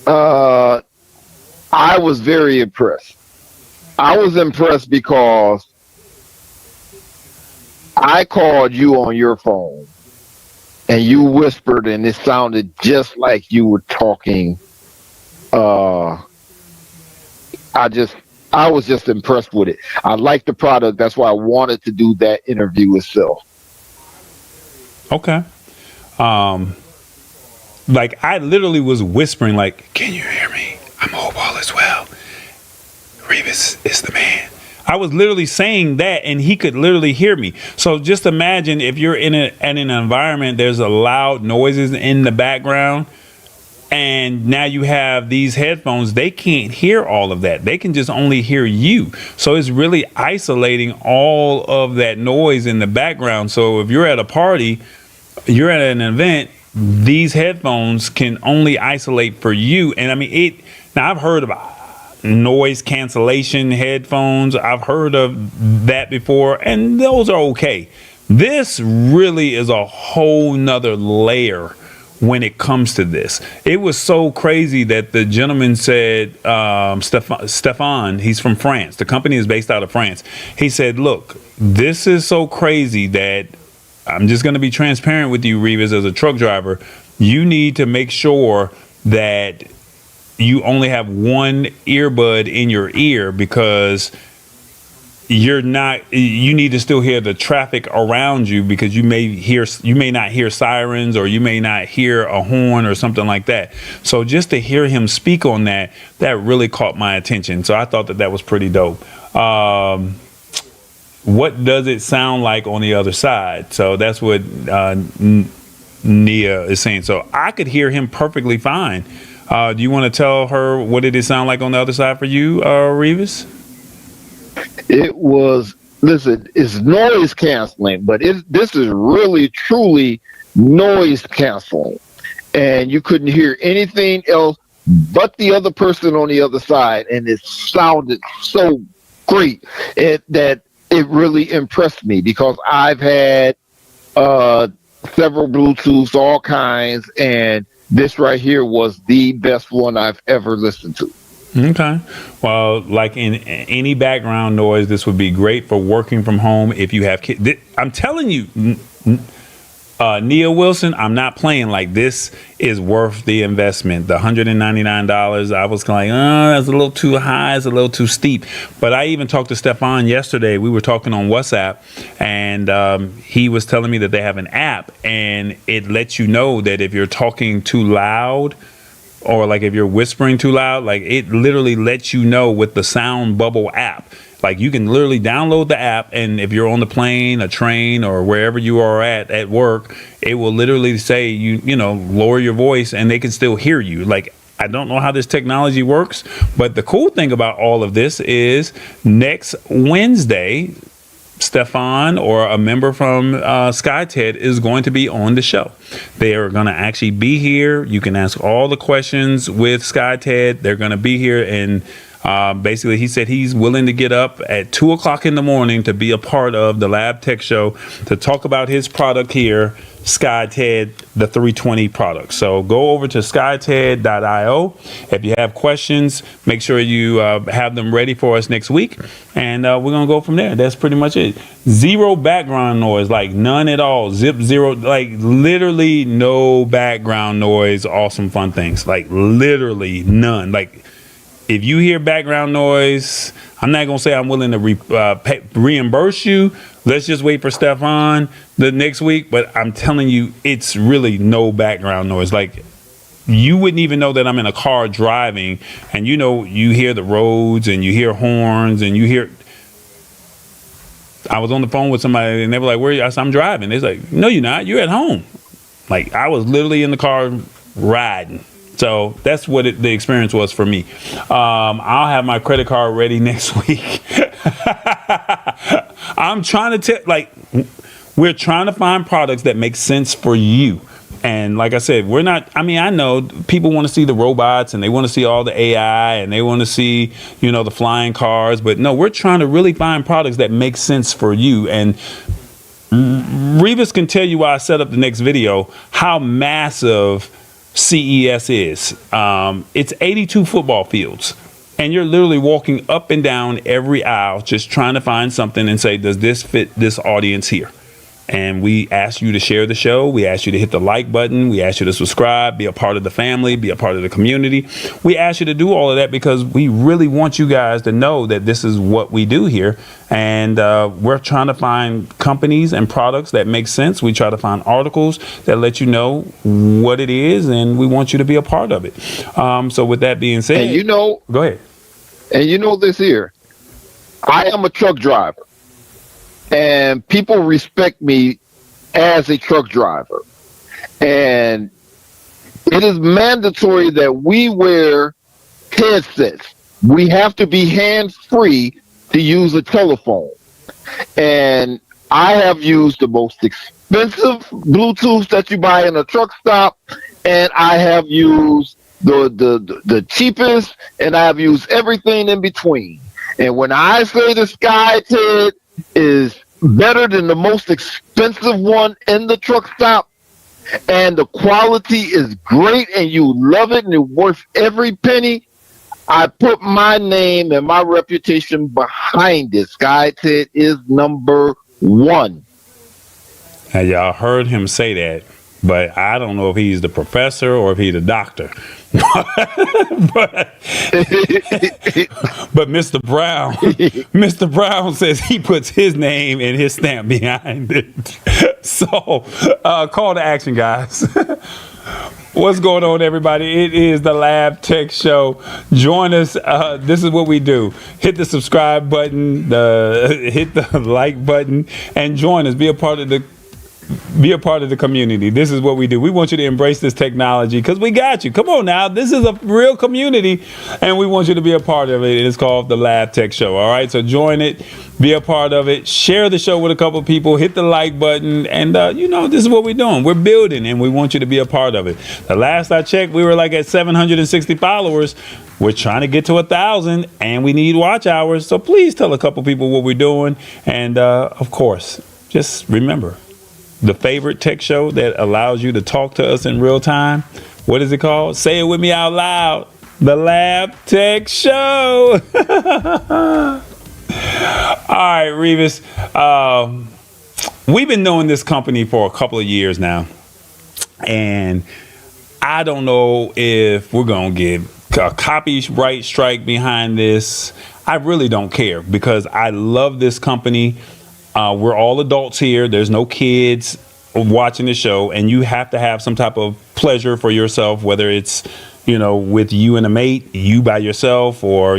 I was very impressed. I was impressed because I called you on your phone and you whispered, and it sounded just like you were talking. I was just impressed with it. I liked the product. That's why I wanted to do that interview itself. Okay. Like I literally was whispering, like, "Can you hear me? I'm mobile as well. Revis is the man." I was literally saying that, and he could literally hear me. So just imagine if you're in an environment, there's a loud noises in the background. And now you have these headphones, they can't hear all of that. They can just only hear you. So it's really isolating all of that noise in the background. So if you're at a party, you're at an event, these headphones can only isolate for you. And I mean, now I've heard about noise cancellation headphones. I've heard of that before, and those are okay. This really is a whole nother layer when it comes to this. It was so crazy that the gentleman said, Stefan, he's from France. The company is based out of France. He said, "Look, this is so crazy that I'm just going to be transparent with you, Revis, as a truck driver. You need to make sure that you only have one earbud in your ear because you need to still hear the traffic around you, because you may not hear sirens, or you may not hear a horn or something like that." So just to hear him speak on that really caught my attention. So I thought that was pretty dope. What does it sound like on the other side? So that's what Nia is saying. So I could hear him perfectly fine. Do you want to tell her what did it sound like on the other side for you, Revis? It was, listen, it's noise canceling, but this is really, truly noise canceling. And you couldn't hear anything else but the other person on the other side. And it sounded so great that it really impressed me, because I've had several Bluetooths, all kinds, and this right here was the best one I've ever listened to. Okay. Well, like in any background noise, this would be great for working from home if you have kids. I'm telling you, Nia Wilson, I'm not playing. Like, this is worth the investment. The $199, I was like, that's a little too high. It's a little too steep. But I even talked to Stefan yesterday. We were talking on WhatsApp, and he was telling me that they have an app, and it lets you know that if you're talking too loud, or like if you're whispering too loud, like it literally lets you know with the Sound Bubble app. Like, you can literally download the app, and if you're on the plane, a train, or wherever you are at work, it will literally say, you know, lower your voice, and they can still hear you. Like, I don't know how this technology works, but the cool thing about all of this is next Wednesday, Stefan or a member from Skyted is going to be on the show. They are going to actually be here. You can ask all the questions with Skyted. They're going to be here, and basically he said he's willing to get up at 2 o'clock in the morning to be a part of the Lab Tech Show to talk about his product here, Skyted, the 320 product. So go over to skyted.io. If you have questions, make sure you have them ready for us next week. And we're going to go from there. That's pretty much it. Zero background noise, like none at all. Zero, like literally no background noise. Awesome, fun things. Like literally none. Like if you hear background noise, I'm not going to say I'm willing to reimburse you. Let's just wait for Stefan the next week. But I'm telling you, it's really no background noise. Like you wouldn't even know that I'm in a car driving, and you know, you hear the roads and you hear horns and you hear. I was on the phone with somebody and they were like, "Where are you?" I said, "I'm driving." They're like, "No, you're not. You're at home." Like I was literally in the car riding. So that's what the experience was for me. I'll have my credit card ready next week. I'm trying to we're trying to find products that make sense for you. And like I said, I know people want to see the robots and they want to see all the AI and they want to see, the flying cars. But no, we're trying to really find products that make sense for you. And Revis can tell you why I set up the next video, how massive CES is. It's 82 football fields, and you're literally walking up and down every aisle just trying to find something and say, does this fit this audience here? And we ask you to share the show. We ask you to hit the like button. We ask you to subscribe, be a part of the family, be a part of the community. We ask you to do all of that because we really want you guys to know that this is what we do here. And we're trying to find companies and products that make sense. We try to find articles that let you know what it is, and we want you to be a part of it. So with that being said, and go ahead. And this here, I am a truck driver. And people respect me as a truck driver. And it is mandatory that we wear headsets. We have to be hands-free to use a telephone. And I have used the most expensive Bluetooth that you buy in a truck stop, and I have used the cheapest, and I have used everything in between. And when I say the Skyted is better than the most expensive one in the truck stop, and the quality is great and you love it and it's worth every penny, I put my name and my reputation behind it. Skyted is number one. Now y'all heard him say that, but I don't know if he's the professor or if he's the doctor. but Mr. Brown says he puts his name and his stamp behind it. So call to action, guys. What's going on, everybody? It is the Lab Tech Show. Join us. This is what we do. Hit the subscribe button, hit the like button, and join us. Be a part of the community. This is what we do. We want you to embrace this technology because we got you. Come on now. This is a real community and we want you to be a part of it. It's called the Lab Tech Show. All right. So join it, be a part of it, share the show with a couple of people, hit the like button. And, this is what we're doing. We're building and we want you to be a part of it. The last I checked, we were like at 760 followers. We're trying to get to 1,000 and we need watch hours. So please tell a couple people what we're doing. And, of course, just remember, the favorite tech show that allows you to talk to us in real time. What is it called? Say it with me out loud. The Lab Tech Show. All right, Revis. We've been knowing this company for a couple of years now. And I don't know if we're going to get a copyright strike behind this. I really don't care because I love this company. We're all adults here. There's no kids watching the show, and you have to have some type of pleasure for yourself, whether it's, with you and a mate, you by yourself, or,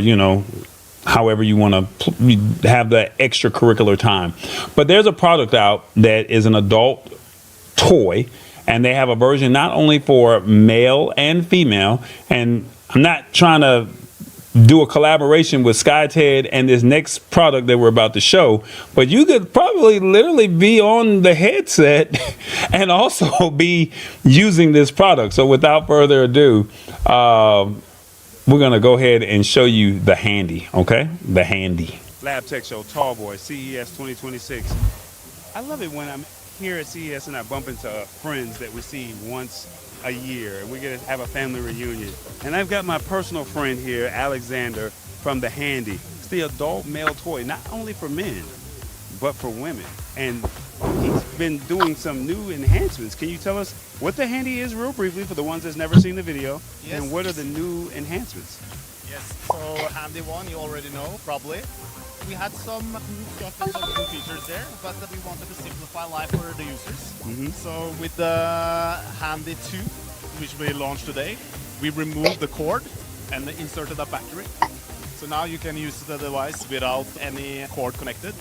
however you want to have the extracurricular time. But there's a product out that is an adult toy, and they have a version not only for male and female. And I'm not trying to do a collaboration with Skyted and this next product that we're about to show, but you could probably literally be on the headset and also be using this product. So without further ado, we're gonna go ahead and show you the Handy. Okay, the Handy Lab Tech Show, Tallboy, CES 2026. I love it when I'm here at CES and I bump into friends that we see once a year, and we get to have a family reunion. And I've got my personal friend here, Alexander, from the Handy. It's the adult male toy, not only for men, but for women. And he's been doing some new enhancements. Can you tell us what the Handy is real briefly for the ones that's never seen the video? Yes. And what are the new enhancements? Yes, so Handy One, you already know, probably. We had some new stuff and some new features there, but we wanted to simplify life for the users. So with the Handy 2, which we launched today, we removed the cord and inserted a battery. So now you can use the device without any cord connected.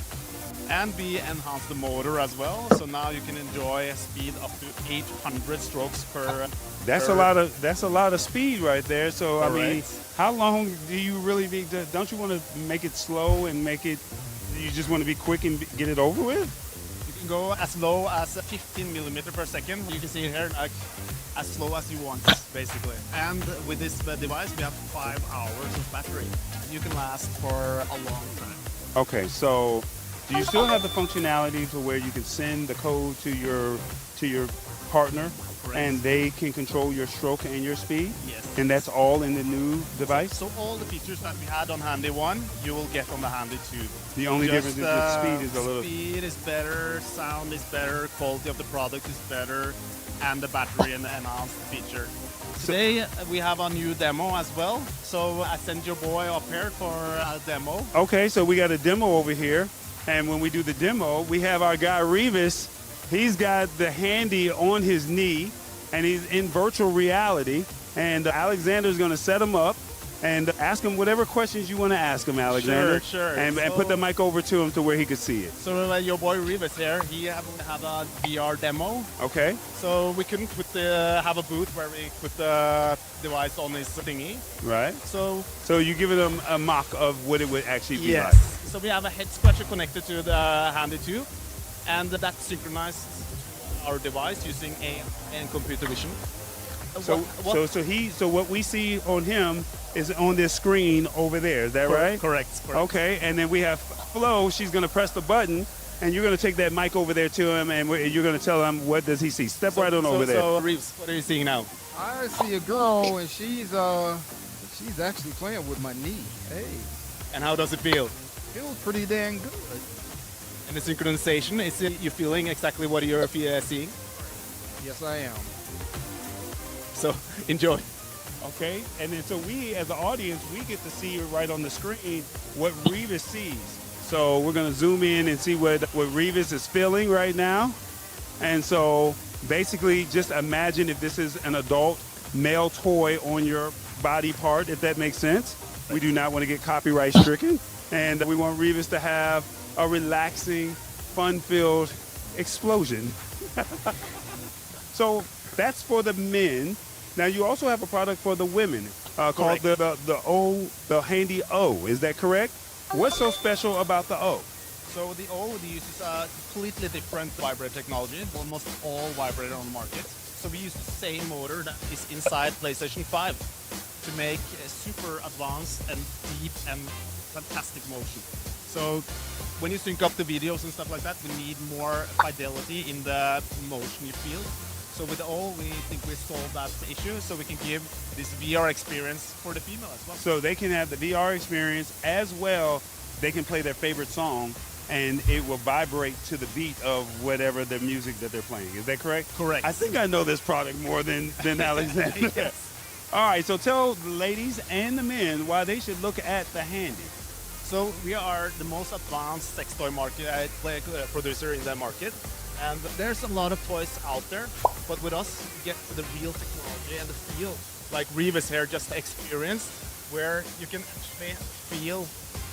And we enhanced the motor as well, so now you can enjoy a speed up to 800 strokes per. That's a lot of speed right there. So I mean, how long do you really need to? Don't you want to make it slow and make it? You just want to be quick and get it over with? You can go as low as 15 millimeter per second. You can see here, like as slow as you want, basically. And with this device, we have 5 hours of battery. You can last for a long time. Okay, so do you still have the functionality to where you can send the code to your partner? Correct. And they can control your stroke and your speed? Yes. And that's all in the new device? So all the features that we had on Handy 1, you will get on the Handy 2. The only difference is the speed is a little... Speed is better, sound is better, quality of the product is better, and the battery and the enhanced feature. Today we have a new demo as well, so I send your boy up here for a demo. Okay, so we got a demo over here, and when we do the demo, we have our guy Revis. He's got the Handy on his knee, and he's in virtual reality, and Alexander's going to set him up and ask him whatever questions you want to ask him, Alexander. Sure. And put the mic over to him to where he could see it. So your boy Revis here, he had a VR demo. Okay. So we couldn't have a booth where we put the device on his thingy. Right. So you give him a mock of what it would actually be like. So we have a head scratcher connected to the Handy 2, and that synchronized our device using AI and computer vision. So what we see on him is on this screen over there. Is that right? Correct. Okay, and then we have Flo. She's going to press the button, and you're going to take that mic over there to him, and you're going to tell him what does he see. Step right on over there. So Reeves, what are you seeing now? I see a girl, and she's actually playing with my knee. Hey, And how does it feel? feels pretty dang good. And the synchronization, is it you feeling exactly what you're seeing? Yes, I am. So enjoy. Okay, and then so we, as an audience, we get to see right on the screen what Revis sees. So we're gonna zoom in and see what Revis is feeling right now. And so basically, just imagine if this is an adult male toy on your body part, if that makes sense. We do not want to get copyright stricken, and we want Revis to have a relaxing, fun-filled explosion. So that's for the men. Now you also have a product for the women called the Handy O. Is that correct? What's so special about the O? So the O uses a completely different vibrator technology, almost all vibrator on the market. So we use the same motor that is inside PlayStation 5 to make a super advanced and deep and fantastic motion. So when you sync up the videos and stuff like that, we need more fidelity in the motion you feel. So with the O, we think we solved that issue, so we can give this VR experience for the female as well. So they can have the VR experience as well. They can play their favorite song, and it will vibrate to the beat of whatever the music that they're playing. Is that correct? Correct. I think I know this product more than Alexander. Yes. All right, so tell the ladies and the men why they should look at the Handy. So we are the most advanced sex toy producer in the market. And there's a lot of toys out there, but with us, you get the real technology and the feel, like Revis here just experienced, where you can actually feel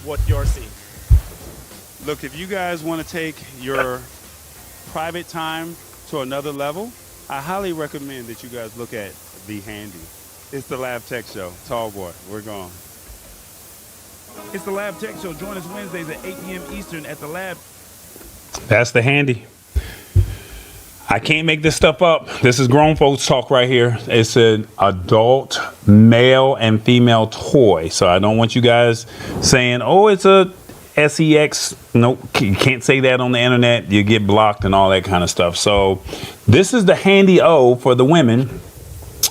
what you're seeing. Look, if you guys want to take your private time to another level, I highly recommend that you guys look at the Handy. It's the Lab Tech Show. Tall boy, we're gone. It's the Lab Tech Show. Join us Wednesdays at 8 p.m. Eastern at the Lab. That's the Handy. I can't make this stuff up. This is grown folks talk right here. It's an adult male and female toy. So I don't want you guys saying, oh, it's a SEX. Nope, you can't say that on the internet. You get blocked and all that kind of stuff. So this is the Handy O for the women.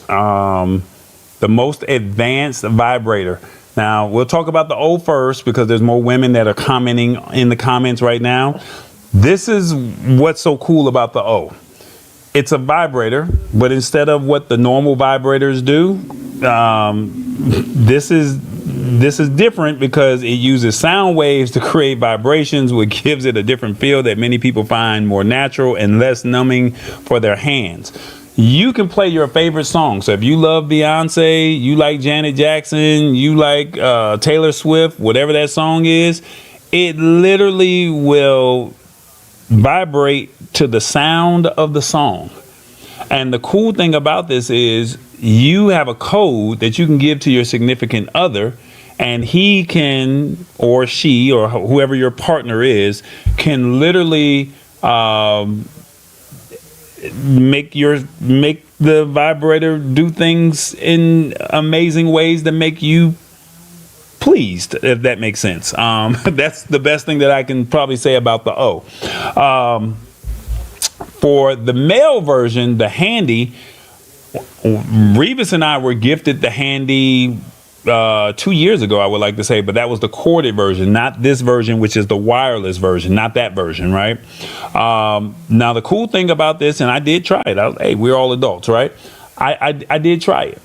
The most advanced vibrator. Now, we'll talk about the O first because there's more women that are commenting in the comments right now. This is what's so cool about the O. It's a vibrator, but instead of what the normal vibrators do, this is different because it uses sound waves to create vibrations, which gives it a different feel that many people find more natural and less numbing for their hands. You can play your favorite song. So if you love Beyonce, you like Janet Jackson, you like Taylor Swift, whatever that song is, it literally will vibrate to the sound of the song. And the cool thing about this is you have a code that you can give to your significant other, and he can, or she, or whoever your partner is, can literally make the vibrator do things in amazing ways that make you pleased, if that makes sense. That's the best thing that I can probably say about the O. For the male version, the Handy, Revis and I were gifted the Handy 2 years ago, I would like to say, but that was the corded version, not this version, which is the wireless version, not that version, right? Now, the cool thing about this, and I did try it. Hey, we're all adults, right? I did try it.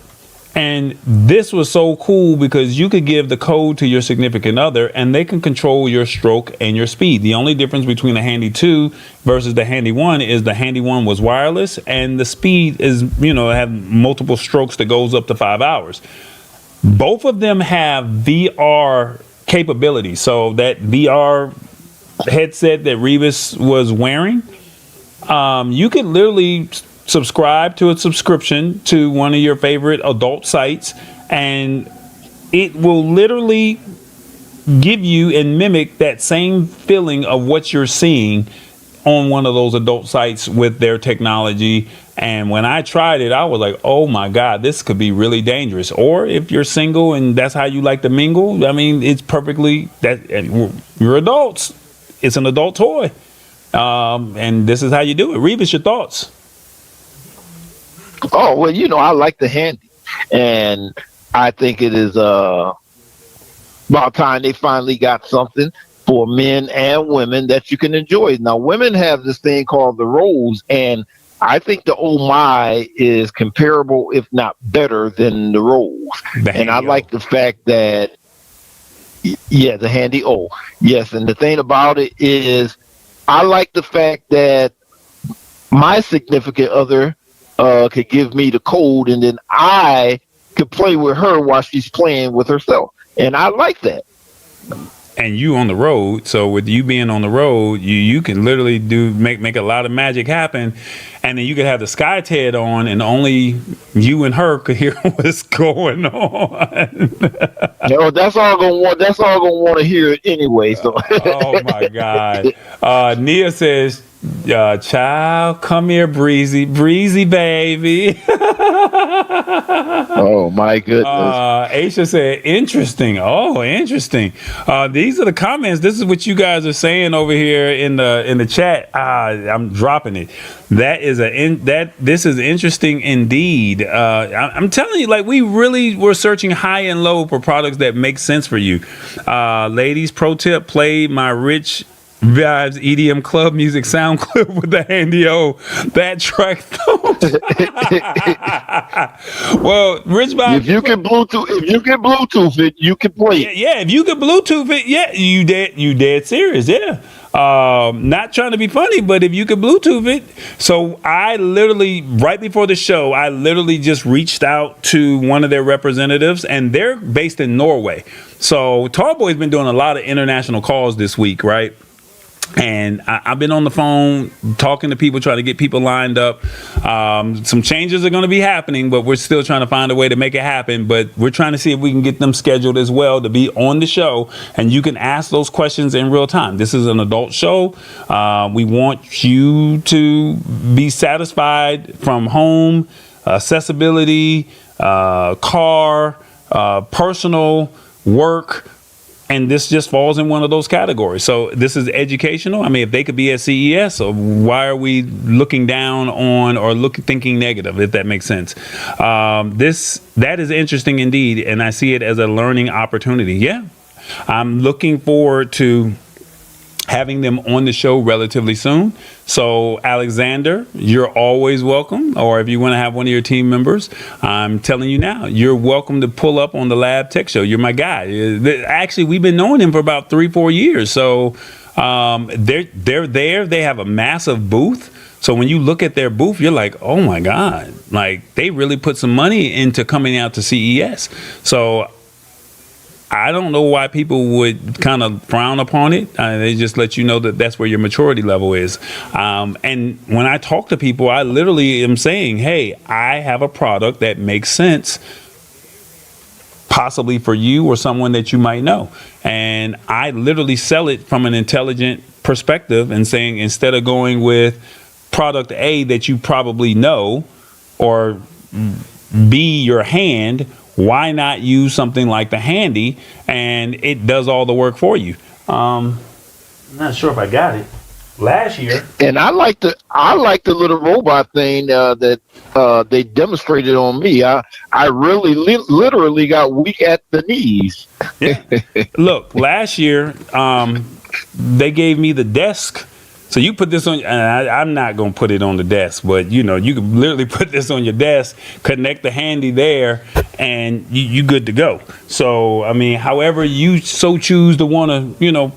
And this was so cool because you could give the code to your significant other and they can control your stroke and your speed. The only difference between the Handy 2 versus the Handy 1 is the Handy 1 was wireless and the speed is, have multiple strokes that goes up to 5 hours. Both of them have VR capability. So that VR headset that Revis was wearing, you could literally subscribe to a subscription to one of your favorite adult sites, and it will literally give you and mimic that same feeling of what you're seeing on one of those adult sites with their technology. And when I tried it, I was like, oh my God, this could be really dangerous. Or if you're single and that's how you like to mingle, I mean, it's perfectly that you're adults. It's an adult toy. And this is how you do it. Revis, your thoughts? Oh, well, I like the Handy, and I think it is about time they finally got something for men and women that you can enjoy. Now, women have this thing called the Rose, and I think the Oh My is comparable, if not better, than the Rose. And I like the fact that, yeah, the Handy O. Yes, and the thing about it is I like the fact that my significant other could give me the code, and then I could play with her while she's playing with herself. And I like that. And you on the road, so with you being on the road, you can literally make a lot of magic happen, and then you could have the Skyted on, and only you and her could hear what's going on. That's all gonna want to hear it anyway. So. Oh my God, Nia says, child, come here, breezy baby. Oh my goodness. Aisha said, interesting. Oh, interesting. These are the comments. This is what you guys are saying over here in the chat. I'm dropping it. This is interesting indeed. I'm telling you, like, we really were searching high and low for products that make sense for you. Ladies, pro tip: play my Rich Vibes EDM club music sound clip with the Handy O. That track though. Well, Rich Vibes. If you can Bluetooth it, you can play it. Yeah, if you can Bluetooth it, yeah, you dead serious, yeah. Not trying to be funny, but if you could Bluetooth it. So I literally, right before the show, I literally just reached out to one of their representatives, and they're based in Norway. So Tallboy's been doing a lot of international calls this week, right? And I've been on the phone talking to people, trying to get people lined up. Some changes are going to be happening, but we're still trying to find a way to make it happen. But we're trying to see if we can get them scheduled as well to be on the show. And you can ask those questions in real time. This is an adult show. We want you to be satisfied from home, accessibility, car, personal, work. And this just falls in one of those categories. So this is educational. I mean, if they could be at CES, so why are we looking down on or thinking negative, if that makes sense? That is interesting indeed. And I see it as a learning opportunity. Yeah, I'm looking forward to having them on the show relatively soon. So Alexander, you're always welcome. Or if you want to have one of your team members, I'm telling you now, you're welcome to pull up on the Lab Tech Show. You're my guy. Actually, we've been knowing him for about 3-4 years. So they're there. They have a massive booth. So when you look at their booth, you're like, oh my God, like they really put some money into coming out to CES. So I don't know why people would kind of frown upon it. They just let you know that that's where your maturity level is. And when I talk to people, I literally am saying, hey, I have a product that makes sense possibly for you or someone that you might know. And I literally sell it from an intelligent perspective and saying, instead of going with product A that you probably know or B, your hand, why not use something like the Handy and it does all the work for you? I'm not sure if I got it. Last year, and I like the little robot thing that they demonstrated on me. I really literally got weak at the knees. Yeah. Look, last year they gave me the desk. So you put this on, and I'm not going to put it on the desk, but you can literally put this on your desk, connect the Handy there, and you good to go. So, I mean, however you so choose to want to,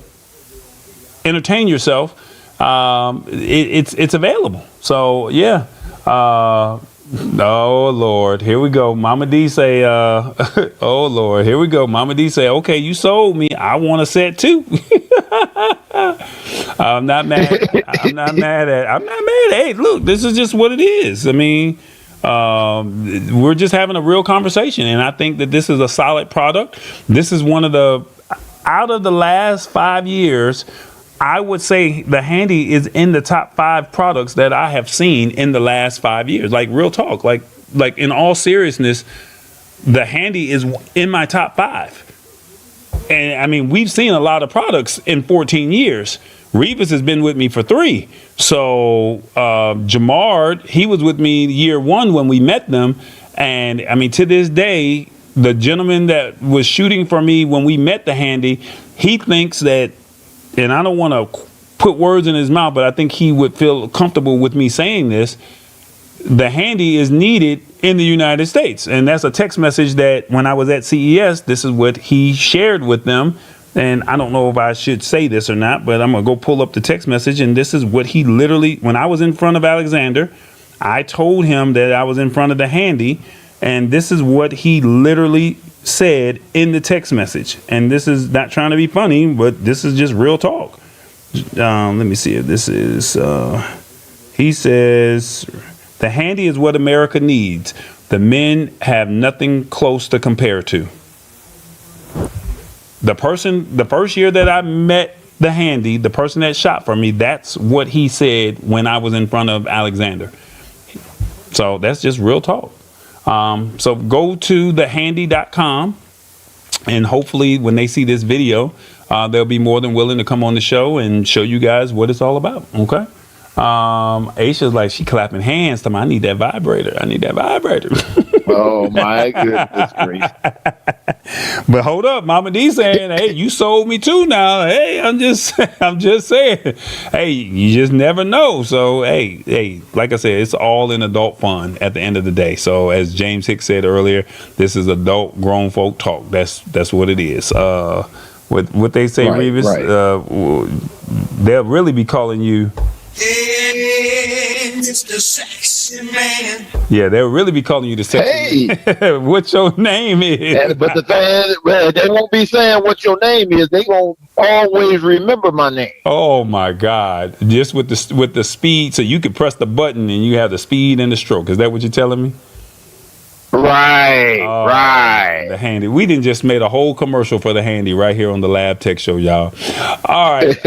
entertain yourself, it's available. So, yeah. Oh Lord, here we go. Mama D say, oh Lord, here we go. Mama D say, okay, you sold me. I want a set too. I'm not mad. I'm not mad. Hey, look, this is just what it is. I mean, we're just having a real conversation, and I think that this is a solid product. This is one of out of the last 5 years, I would say the Handy is in the top 5 products that I have seen in the last 5 years. Like real talk, like in all seriousness, the Handy is in my top 5. And I mean, we've seen a lot of products in 14 years. Revis has been with me for 3. So Jamard, he was with me year 1 when we met them. And I mean, to this day, the gentleman that was shooting for me when we met the Handy, he thinks that, and I don't want to put words in his mouth, but I think he would feel comfortable with me saying this, the Handy is needed in the United States. And that's a text message that when I was at CES, this is what he shared with them. And I don't know if I should say this or not, but I'm going to go pull up the text message. And this is what he literally, when I was in front of Alexander, I told him that I was in front of the Handy. And this is what he literally said in the text message. And this is not trying to be funny, but this is just real talk. Let me see if this is, he says, the Handy is what America needs. The men have nothing close to compare to. The first year that I met the Handy, the person that shot for me, that's what he said when I was in front of Alexander. So that's just real talk. So go to thehandy.com, and hopefully when they see this video, they'll be more than willing to come on the show and show you guys what it's all about. Okay. Aisha's like, she clapping hands to me. I need that vibrator. Oh my goodness gracious. But hold up, Mama D saying, hey, you sold me too now. Hey, I'm just saying, hey, you just never know. So, hey, like I said, it's all in adult fun at the end of the day. So as James Hicks said earlier, this is adult grown folk talk. That's what it is. What they say, right, Revis, right. They'll really be calling you. Hey, Mr. Sex. sexy man. Yeah, they'll really be calling you the sexy. Hey. What your name is? But the thing, well, they won't be saying what your name is. They gonna always remember my name. Oh my God! Just with the speed, so you can press the button and you have the speed and the stroke. Is that what you're telling me? Right, Oh, right. The Handy. We didn't just made a whole commercial for the Handy right here on the Lab Tech Show, y'all. All right.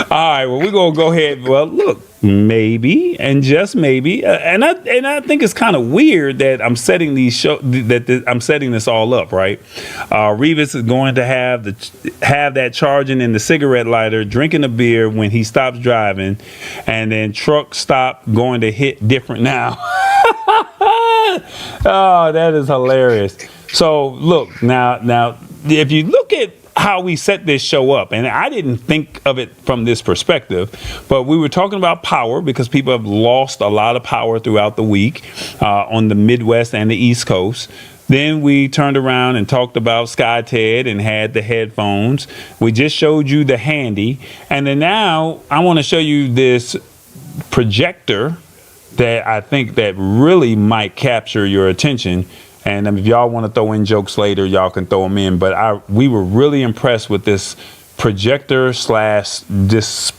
All right. Well, we're gonna go ahead. Well, look, maybe and just maybe, and I think it's kind of weird that I'm setting I'm setting this all up, right? Revis is going to have that charging in the cigarette lighter, drinking a beer when he stops driving, and then truck stop going to hit different now. Oh, that is hilarious. So look, now if you look at how we set this show up, and I didn't think of it from this perspective, but we were talking about power because people have lost a lot of power throughout the week on the Midwest and the East Coast. Then we turned around and talked about Skyted and had the headphones. We just showed you the Handy, and then now I want to show you this projector that I think that really might capture your attention. And if y'all want to throw in jokes later, y'all can throw them in. But we were really impressed with this projector slash this,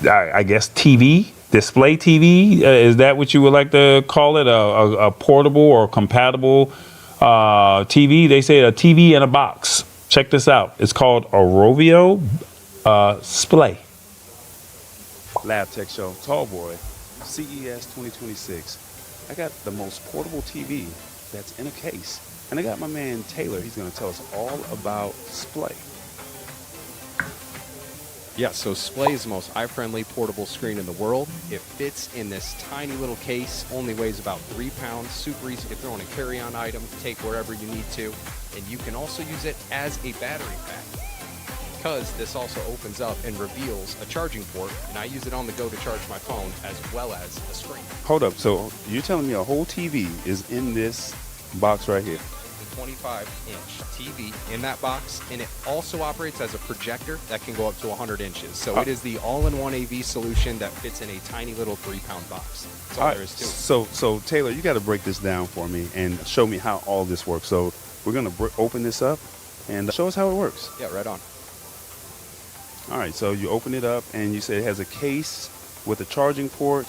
I guess, TV, display TV. Is that what you would like to call it? A portable or compatible TV? They say a TV in a box. Check this out. It's called a Rovio Splay. Lab Tech Show, Tall Boy. CES 2026. I got the most portable TV that's in a case. And I got my man Taylor. He's going to tell us all about Splay. Yeah, so Splay is the most eye-friendly portable screen in the world. It fits in this tiny little case, only weighs about 3 pounds, super easy to throw in a carry-on item, take wherever you need to, and you can also use it as a battery pack. Because this also opens up and reveals a charging port, and I use it on the go to charge my phone as well as a screen. Hold up, so you're telling me a whole TV is in this box right here? The 25-inch TV in that box, and it also operates as a projector that can go up to 100 inches. So it is the all-in-one AV solution that fits in a tiny little 3-pound box. That's all there is to it. So Taylor, you got to break this down for me and show me how all this works. So we're going to open this up and show us how it works. Yeah, right on. All right, so you open it up and you say it has a case with a charging port,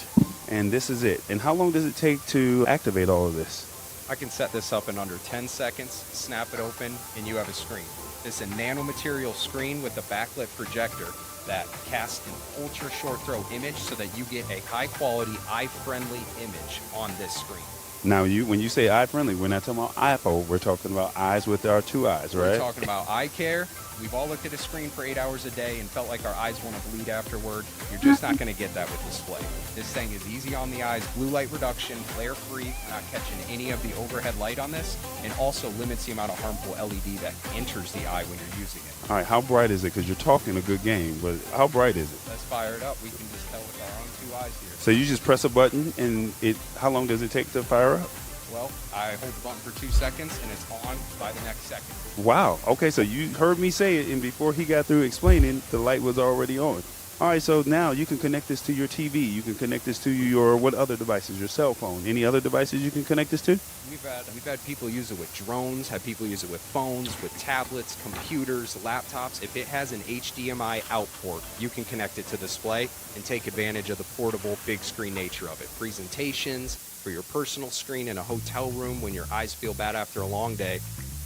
and this is it. And how long does it take to activate all of this? I can set this up in under 10 seconds, snap it open, and you have a screen. This is a nanomaterial screen with a backlit projector that casts an ultra short throw image so that you get a high quality, eye-friendly image on this screen. Now, when you say eye-friendly, we're not talking about iPhone. We're talking about eyes with our 2 eyes, right? We're talking about eye care. We've all looked at a screen for 8 hours a day and felt like our eyes want to bleed afterward. You're just not going to get that with Display. This thing is easy on the eyes, blue light reduction, flare-free, not catching any of the overhead light on this, and also limits the amount of harmful LED that enters the eye when you're using it. All right, how bright is it? Because you're talking a good game, but how bright is it? Let's fire it up. We can just tell with our own 2 eyes here. So you just press a button, and how long does it take to fire up? Well, I hold the button for 2 seconds, and it's on by the next second. Wow. Okay, so you heard me say it, and before he got through explaining, the light was already on. All right, so now you can connect this to your TV. You can connect this to your what other devices? Your cell phone. Any other devices you can connect this to? We've had people use it with drones, had people use it with phones, with tablets, computers, laptops. If it has an HDMI out port, you can connect it to Display and take advantage of the portable big screen nature of it. Presentations, for your personal screen in a hotel room when your eyes feel bad after a long day.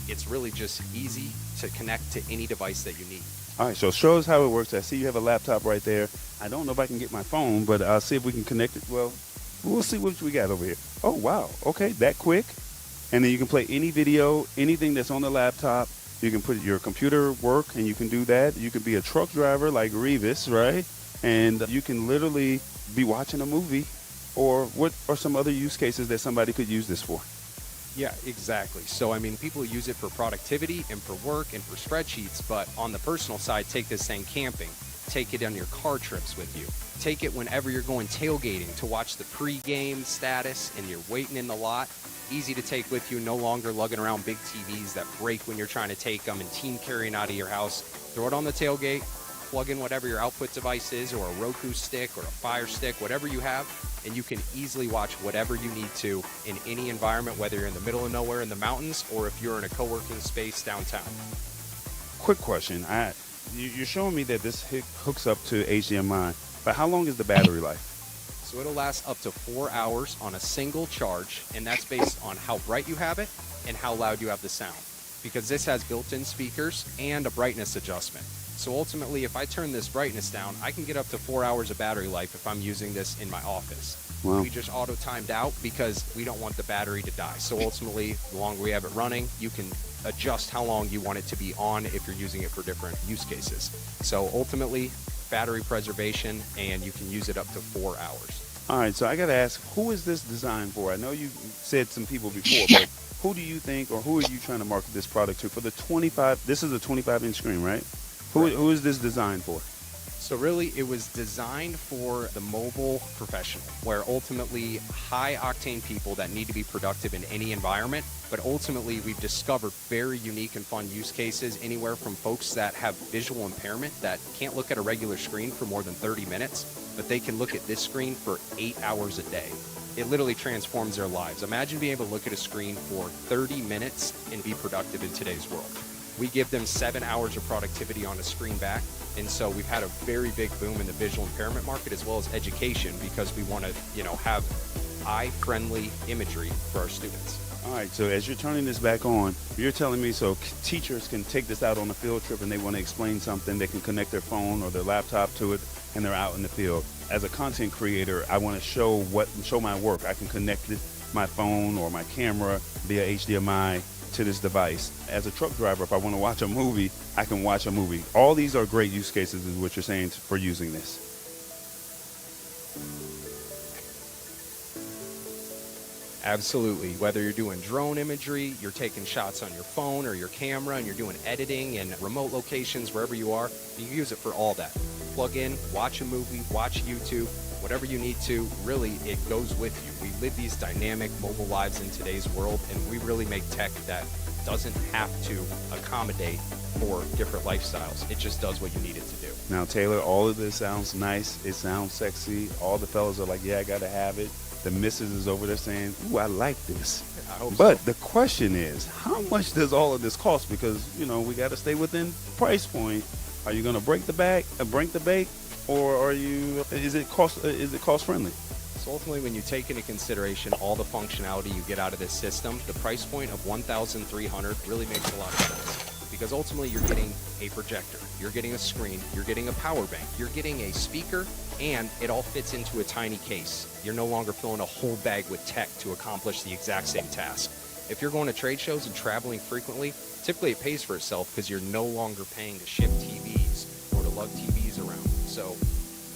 It's really just easy to connect to any device that you need. All right, so show us how it works. I see you have a laptop right there. I don't know if I can get my phone, but I'll see if we can connect it. Well, we'll see what we got over here. Oh, wow. Okay, that quick. And then you can play any video, anything that's on the laptop. You can put your computer work, and you can do that. You can be a truck driver like Revis, right? And you can literally be watching a movie. Or what are some other use cases that somebody could use this for? Yeah, exactly. So, I mean, people use it for productivity and for work and for spreadsheets, but on the personal side, take this thing camping. Take it on your car trips with you. Take it whenever you're going tailgating to watch the pre-game status and you're waiting in the lot. Easy to take with you, no longer lugging around big TVs that break when you're trying to take them and team carrying out of your house. Throw it on the tailgate, plug in whatever your output device is, or a Roku stick or a Fire Stick, whatever you have, and you can easily watch whatever you need to in any environment, whether you're in the middle of nowhere in the mountains or if you're in a co-working space downtown. Quick question. You're showing me that this hooks up to HDMI, but how long is the battery life? So it'll last up to 4 hours on a single charge, and that's based on how bright you have it and how loud you have the sound. Because this has built-in speakers and a brightness adjustment. So ultimately, if I turn this brightness down, I can get up to 4 hours of battery life if I'm using this in my office. Wow. We just auto-timed out because we don't want the battery to die. So ultimately, the longer we have it running, you can adjust how long you want it to be on if you're using it for different use cases. So ultimately, battery preservation, and you can use it up to 4 hours. All right, so I got to ask, who is this designed for? I know you said some people before, but who do you think, or who are you trying to market this product to? For the 25, this is a 25-inch screen, right? Who is this designed for? So really, it was designed for the mobile professional, where ultimately high-octane people that need to be productive in any environment, but ultimately we've discovered very unique and fun use cases, anywhere from folks that have visual impairment that can't look at a regular screen for more than 30 minutes, but they can look at this screen for 8 hours a day. It literally transforms their lives. Imagine being able to look at a screen for 30 minutes and be productive in today's world. We give them 7 hours of productivity on a screen back. And so we've had a very big boom in the visual impairment market as well as education, because we want to, have eye-friendly imagery for our students. All right, so as you're turning this back on, you're telling me so teachers can take this out on a field trip and they want to explain something, they can connect their phone or their laptop to it, and they're out in the field. As a content creator, I want to show my work. I can connect my phone or my camera via HDMI to this device. As a truck driver, if I want to watch a movie, I can watch a movie. All these are great use cases, is what you're saying, for using this. Absolutely. Whether you're doing drone imagery, you're taking shots on your phone or your camera, and you're doing editing in remote locations, wherever you are, you can use it for all that. Plug in, watch a movie, watch YouTube, whatever you need to. Really, it goes with you. We live these dynamic mobile lives in today's world, and we really make tech that doesn't have to accommodate for different lifestyles. It just does what you need it to do. Now, Taylor, all of this sounds nice. It sounds sexy. All the fellas are like, yeah, I got to have it. The missus is over there saying, ooh, I like this. I hope but so. The question is, how much does all of this cost? Because, we got to stay within price point. Are you going to break the bait, or is it cost friendly? So ultimately, when you take into consideration all the functionality you get out of this system, the price point of $1,300 really makes a lot of sense. Because ultimately, you're getting a projector, you're getting a screen, you're getting a power bank, you're getting a speaker, and it all fits into a tiny case. You're no longer filling a whole bag with tech to accomplish the exact same task. If you're going to trade shows and traveling frequently, typically it pays for itself because you're no longer paying to ship TVs or to lug TVs around. So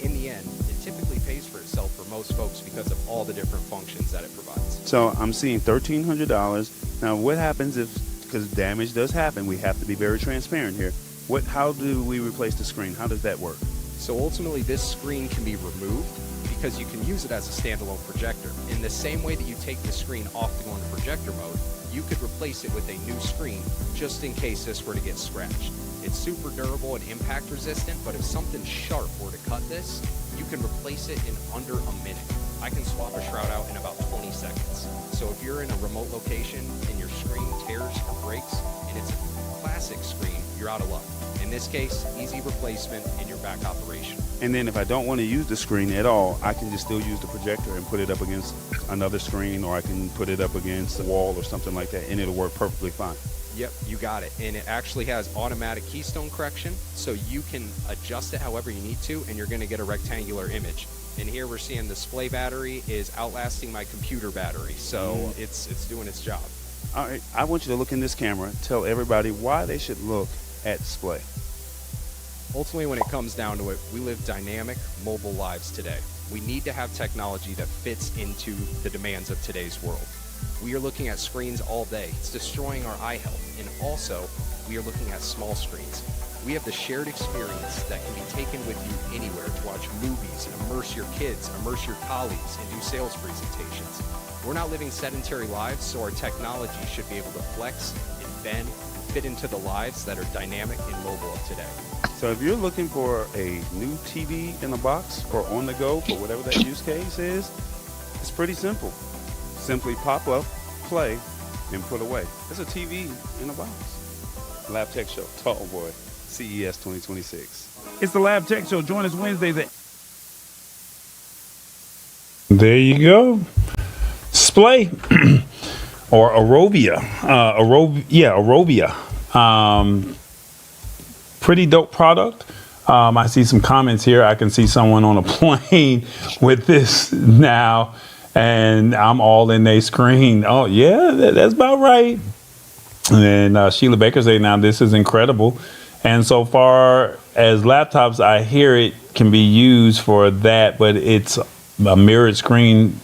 in the end, it typically pays for itself for most folks because of all the different functions that it provides. So I'm seeing $1,300. Now, what happens because damage does happen, we have to be very transparent here. How do we replace the screen? How does that work? So ultimately, this screen can be removed because you can use it as a standalone projector. In the same way that you take the screen off to go into projector mode, you could replace it with a new screen just in case this were to get scratched. It's super durable and impact resistant, but if something sharp were to cut this, you can replace it in under a minute. I can swap a shroud out in about 20 seconds. So if you're in a remote location and your screen tears or breaks and it's a classic screen, you're out of luck. In this case, easy replacement and you're back operational. And then if I don't want to use the screen at all, I can just still use the projector and put it up against another screen, or I can put it up against a wall or something like that, and it'll work perfectly fine. Yep, you got it. And it actually has automatic keystone correction, so you can adjust it however you need to, and you're going to get a rectangular image. And here we're seeing the display battery is outlasting my computer battery, so it's doing its job. All right, I want you to look in this camera, tell everybody why they should look at display. Ultimately, when it comes down to it, we live dynamic, mobile lives today. We need to have technology that fits into the demands of today's world. We are looking at screens all day. It's destroying our eye health. And also, we are looking at small screens. We have the shared experience that can be taken with you anywhere to watch movies, immerse your kids, immerse your colleagues, and do sales presentations. We're not living sedentary lives, so our technology should be able to flex and bend and fit into the lives that are dynamic and mobile of today. So if you're looking for a new TV in a box for on the go for whatever that use case is, it's pretty simple. Simply pop up, play, and put away. It's a TV in a box. Lab Tech Show, Tall Boy, CES 2026. It's the Lab Tech Show. Join us Wednesdays at... There you go. Splay or Arovia. Arovia. Pretty dope product. I see some comments here. I can see someone on a plane with this now, and I'm all in their screen. Oh, yeah, that's about right. And Sheila Baker said, now this is incredible. And so far as laptops, I hear it can be used for that, but it's a mirrored screen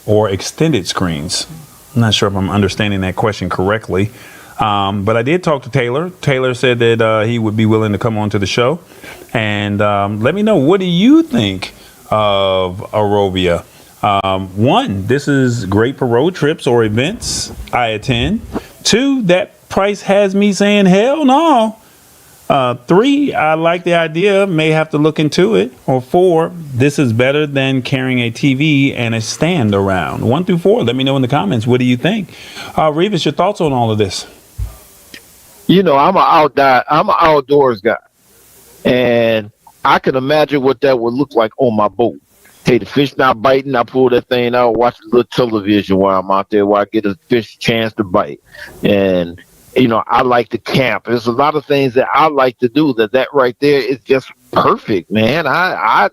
or extended screens. I'm not sure if I'm understanding that question correctly. But I did talk to Taylor. Taylor said that he would be willing to come on to the show. And let me know, what do you think of Arovia? One, this is great for road trips or events I attend. Two, that price has me saying hell no. Three, I like the idea, may have to look into it. Or four, this is better than carrying a TV and a stand around. 1 through 4, let me know in the comments. What do you think? Revis, your thoughts on all of this? You know, I'm an outdoors guy, and I can imagine what that would look like on my boat. Hey, the fish not biting, I pull that thing out, watch a little television while I'm out there, where I get a fish chance to bite. And you know, I like to camp. There's a lot of things that I like to do that right there is just perfect, man. I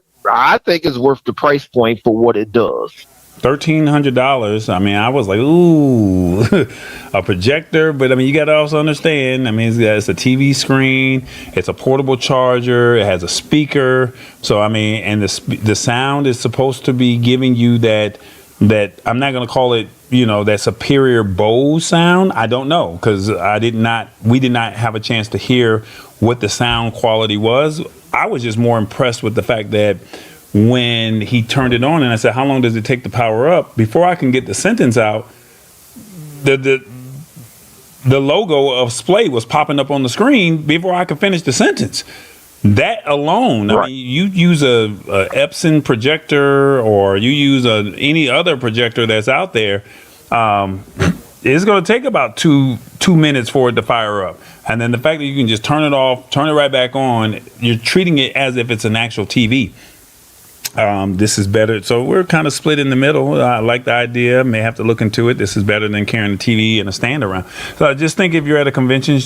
think it's worth the price point for what it does. $1,300. I mean, I was like, ooh, a projector. But I mean, you got to also understand, I mean, it's a TV screen. It's a portable charger. It has a speaker. So, I mean, and the sound is supposed to be giving you that I'm not going to call it, you know, that superior Bose sound. I don't know, because we did not have a chance to hear what the sound quality was. I was just more impressed with the fact that when he turned it on and I said, how long does it take to power up? Before I can get the sentence out, the logo of Splay was popping up on the screen before I could finish the sentence. That alone, right. I mean, you use a Epson projector or you use any other projector that's out there, it's going to take about two minutes for it to fire up. And then the fact that you can just turn it off, turn it right back on, you're treating it as if it's an actual TV. This is better. So we're kind of split in the middle. I like the idea. May have to look into it. This is better than carrying a TV and a stand around. So I just think if you're at a convention,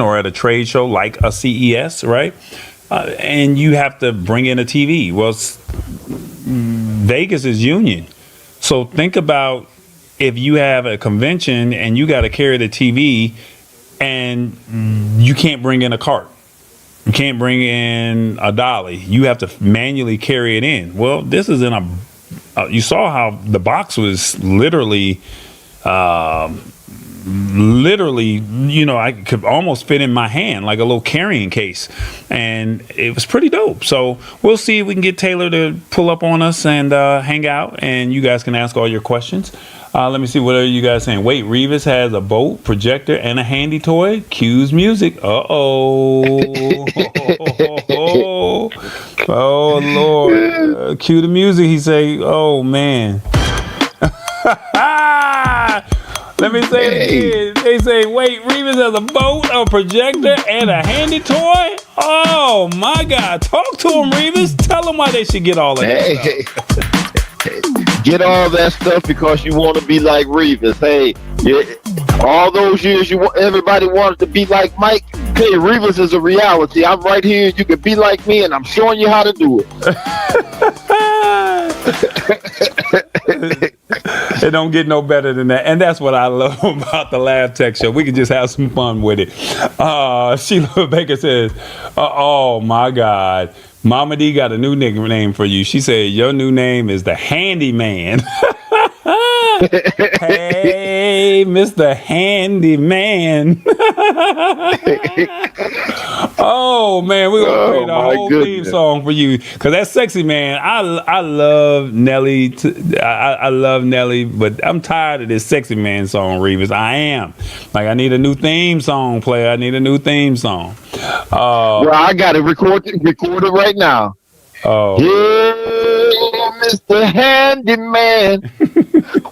or at a trade show like a CES, right? And you have to bring in a TV. Well, Vegas is Union. So think about if you have a convention and you got to carry the TV and you can't bring in a cart. You can't bring in a dolly. You have to manually carry it in. Well, this is in you saw how the box was literally, you know, I could almost fit in my hand like a little carrying case. And it was pretty dope. So we'll see if we can get Taylor to pull up on us and hang out, and you guys can ask all your questions. Let me see, what are you guys saying? Wait, Revis has a boat, projector, and a handy toy. Cues music. Uh-oh. Oh, Lord. Cue the music, he say. Oh, man. Let me say it again. They say, wait, Revis has a boat, a projector, and a handy toy? Oh, my God. Talk to them, Revis. Tell them why they should get all of that stuff. Get all that stuff because you want to be like Revis. Hey, all those years everybody wanted to be like Mike. Hey, Revis is a reality. I'm right here. You can be like me, and I'm showing you how to do it. It don't get no better than that. And that's what I love about the Lab Tech Show. We can just have some fun with it. Sheila Baker says, oh, my God. Mama D got a new nickname for you. She said, your new name is the Handyman. Hey, Mr. Handyman. Oh, man, we're going to create a whole theme song for you. Because that sexy man, I love Nelly. I love Nelly, but I'm tired of this sexy man song, Revis. I am. Like, I need a new theme song, player. I need a new theme song. Well, I got it recorded right now. Oh, Yeah, Mr. Handyman,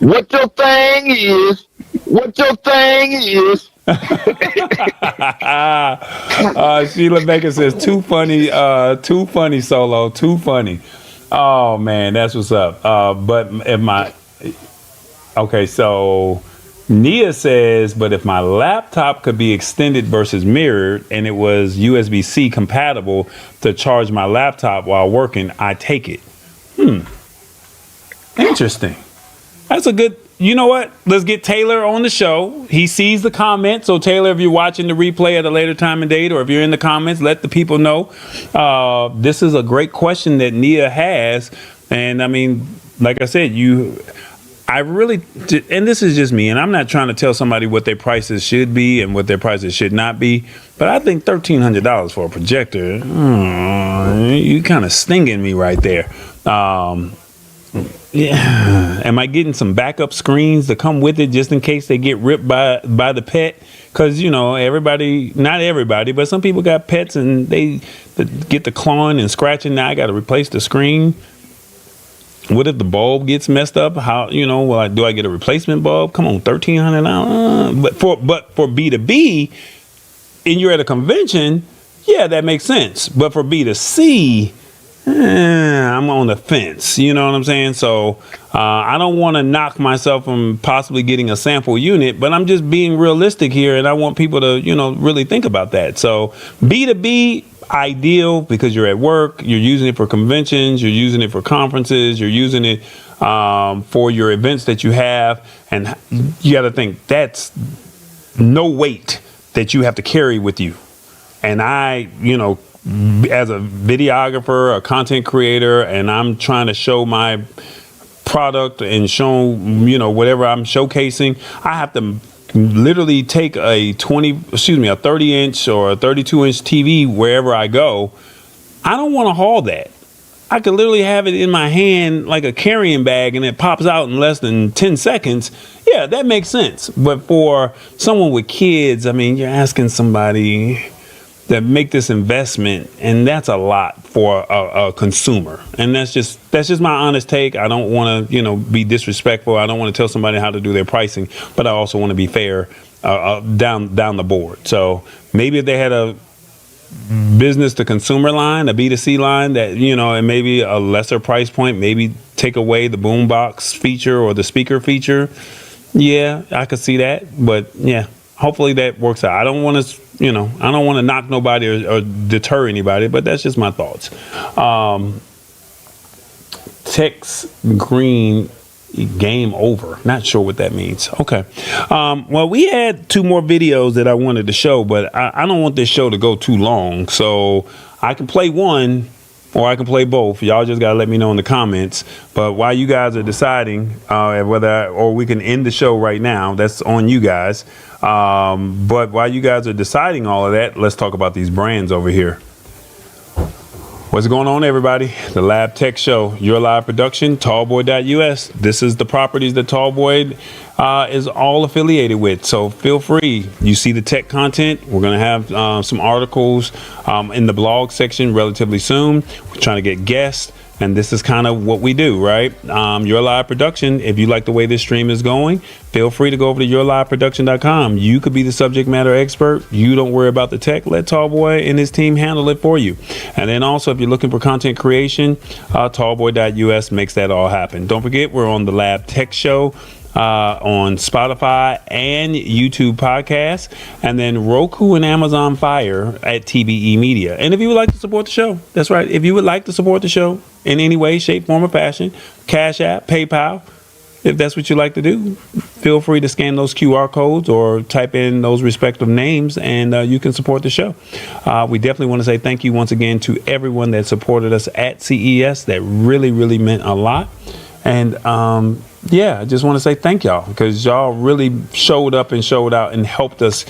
what your thing is? What your thing is? Sheila Baker says too funny, Solo, too funny. Oh man, that's what's up. But if my okay, so Nia says, but if my laptop could be extended versus mirrored and it was USB-C compatible to charge my laptop while working, I take it. Interesting. That's a good. You know what? Let's get Taylor on the show. He sees the comments. So Taylor, if you're watching the replay at a later time and date, or if you're in the comments, let the people know. This is a great question that Nia has. And I mean, like I said, I really, and this is just me, and I'm not trying to tell somebody what their prices should be and what their prices should not be, but I think $1,300 for a projector, you kind of stinging me right there. Yeah, am I getting some backup screens to come with it just in case they get ripped by the pet? Because everybody, not everybody, but some people got pets and they get the clawing and scratching. Now I got to replace the screen. What if the bulb gets messed up? How do I get a replacement bulb? Come on, $1,300. But for B2B, and you're at a convention, yeah, that makes sense. But for B2C, I'm on the fence. You know what I'm saying? So I don't want to knock myself from possibly getting a sample unit, but I'm just being realistic here, and I want people to really think about that. So B2B, ideal because you're at work, you're using it for conventions, you're using it for conferences, you're using it for your events that you have, and you got to think that's no weight that you have to carry with you. And I, as a videographer, a content creator, and I'm trying to show my product and show whatever I'm showcasing, I have to literally take a 30-inch or a 32-inch TV wherever I go. I don't want to haul that. I could literally have it in my hand like a carrying bag and it pops out in less than 10 seconds. Yeah, that makes sense. But for someone with kids, I mean, you're asking somebody that make this investment, and that's a lot for a consumer. And that's just my honest take. I don't want to be disrespectful. I don't want to tell somebody how to do their pricing, but I also want to be fair down the board. So maybe if they had a business to consumer line, a B2C line that and maybe a lesser price point, maybe take away the boombox feature or the speaker feature, yeah, I could see that. But yeah, hopefully that works out. I don't want to I don't want to knock nobody or deter anybody, but that's just my thoughts. Tex Green, game over. Not sure what that means. Okay. Well, we had 2 more videos that I wanted to show, but I don't want this show to go too long. So I can play one or I can play both. Y'all just got to let me know in the comments. But while you guys are deciding or we can end the show right now, that's on you guys. But while you guys are deciding all of that, let's talk about these brands over here. What's going on, everybody? The Lab Tech Show, your live production, tallboy.us. This is the properties that Tallboy is all affiliated with. So feel free. You see the tech content. We're going to have some articles in the blog section relatively soon. We're trying to get guests. And this is kind of what we do, right? Your Live Production. If you like the way this stream is going, feel free to go over to yourliveproduction.com. You could be the subject matter expert. You don't worry about the tech. Let Tallboy and his team handle it for you. And then also, if you're looking for content creation, tallboy.us makes that all happen. Don't forget, we're on the Lab Tech Show on Spotify and YouTube podcasts, and then Roku and Amazon Fire at TBE Media. And if you would like to support the show, that's right. If you would like to support the show in any way, shape, form, or fashion, Cash App, PayPal, if that's what you like to do, feel free to scan those QR codes or type in those respective names, and you can support the show. We definitely want to say thank you once again to everyone that supported us at CES. That really, really meant a lot. And yeah, I just want to say thank y'all because y'all really showed up and showed out and helped us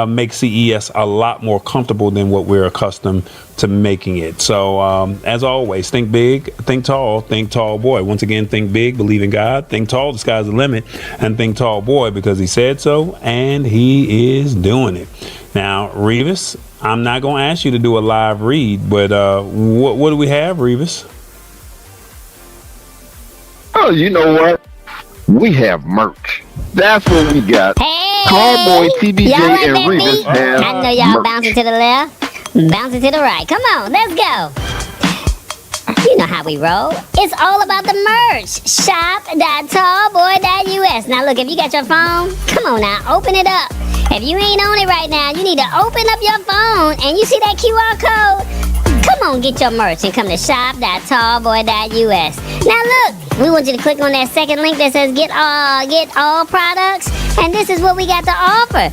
make CES a lot more comfortable than what we're accustomed to making it. So as always, think big, think tall boy. Once again, think big, believe in God, think tall, the sky's the limit, and think tall boy because he said so and he is doing it. Now, Revis, I'm not going to ask you to do a live read, but what do we have, Revis? Oh, you know what? We have merch. That's what we got. Hey! Cowboy, TBJ, Y'all like and that Revis beat? have I know y'all merch. bouncing to the left, bouncing to the right. Come on, let's go. You know how we roll. It's all about the merch. Shop.tallboy.us. Now look, if you got your phone, come on now, open it up. If you ain't on it right now, you need to open up your phone and you see that QR code. Come on, get your merch and come to shop.tallboy.us. Now look, we want you to click on that second link that says get all products. And this is what we got to offer.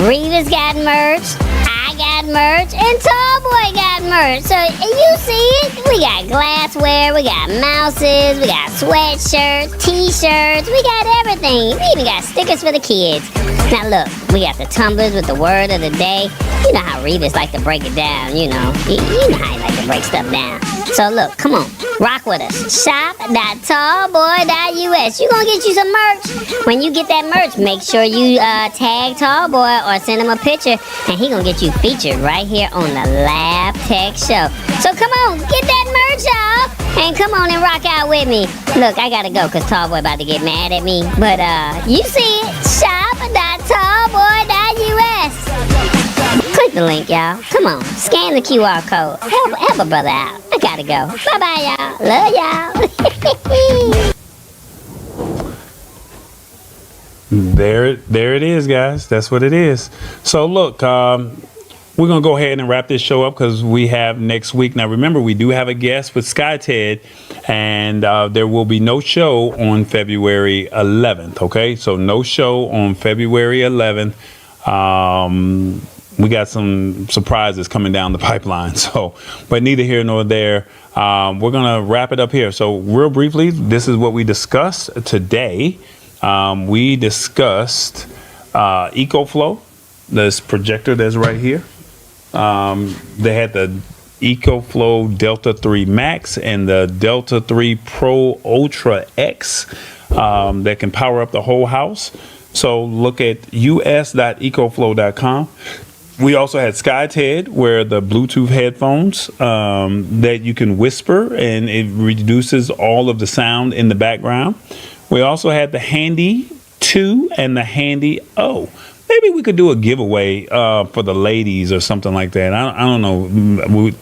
Revis got merch, I got merch, and Tallboy got merch. So you see it? We got glassware, we got mouses, we got sweatshirts, t-shirts, we got everything. We even got stickers for the kids. Now look, we got the tumblers with the word of the day. You know how Revis like to break it down, you know. You know how he like to break stuff down. So look, come on, rock with us. Shop.tallboy.us. You gonna get you some merch. When you get that merch, make sure you tag Tallboy or send him a picture, and he gonna get you featured right here on the Lab Tech Show. So come on, get that merch off, and come on and rock out with me. Look, I gotta go because Tallboy about to get mad at me. But you see it, shop.tallboy.us. Click the link, y'all. Come on, scan the QR code. Help a brother out. I gotta go. Bye-bye, y'all. Love y'all. There it is, guys. That's what it is. So look, we're gonna go ahead and wrap this show up because we have next week. Now remember, we do have a guest with Skyted, and there will be no show on February 11th. Okay, so no show on February 11th. We got some surprises coming down the pipeline. So, but neither here nor there. We're gonna wrap it up here. So real briefly, this is what we discussed today. We discussed EcoFlow, this projector that's right here. They had the EcoFlow Delta 3 Max and the Delta 3 Pro Ultra X that can power up the whole house. So look at us.ecoflow.com. We also had Skyted, where the Bluetooth headphones that you can whisper and it reduces all of the sound in the background. We also had the Handy 2 and the Handy O. Maybe we could do a giveaway for the ladies or something like that. I don't know.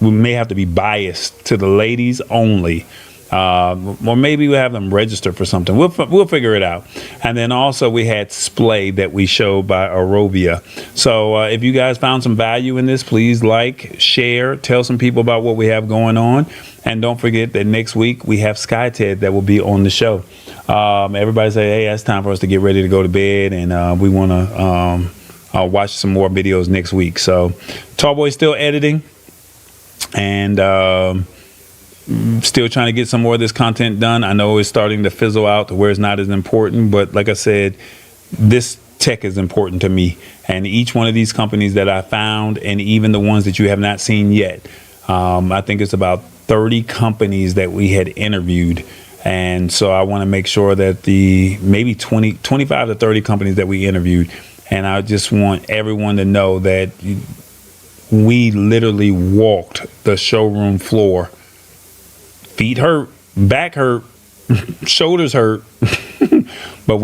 We may have to be biased to the ladies only. Or maybe we'll have them register for something. We'll figure it out. And then also we had Splay that we showed by Arovia. So if you guys found some value in this, please like, share, tell some people about what we have going on. And don't forget that next week we have Skyted that will be on the show. Everybody say, hey, it's time for us to get ready to go to bed. And we want to watch some more videos next week. So Tallboy's still editing. And still trying to get some more of this content done. I know it's starting to fizzle out to where it's not as important, but like I said, this tech is important to me. And each one of these companies that I found, and even the ones that you have not seen yet, I think it's about 30 companies that we had interviewed. And so I want to make sure that the maybe 25 to 30 companies that we interviewed. And I just want everyone to know that we literally walked the showroom floor. Feet hurt, back hurt, shoulders hurt, but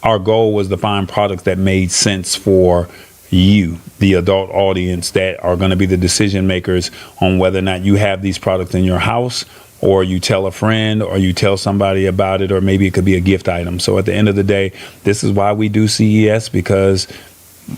our goal was to find products that made sense for you, the adult audience that are going to be the decision makers on whether or not you have these products in your house, or you tell a friend, or you tell somebody about it, or maybe it could be a gift item. So at the end of the day, this is why we do CES, because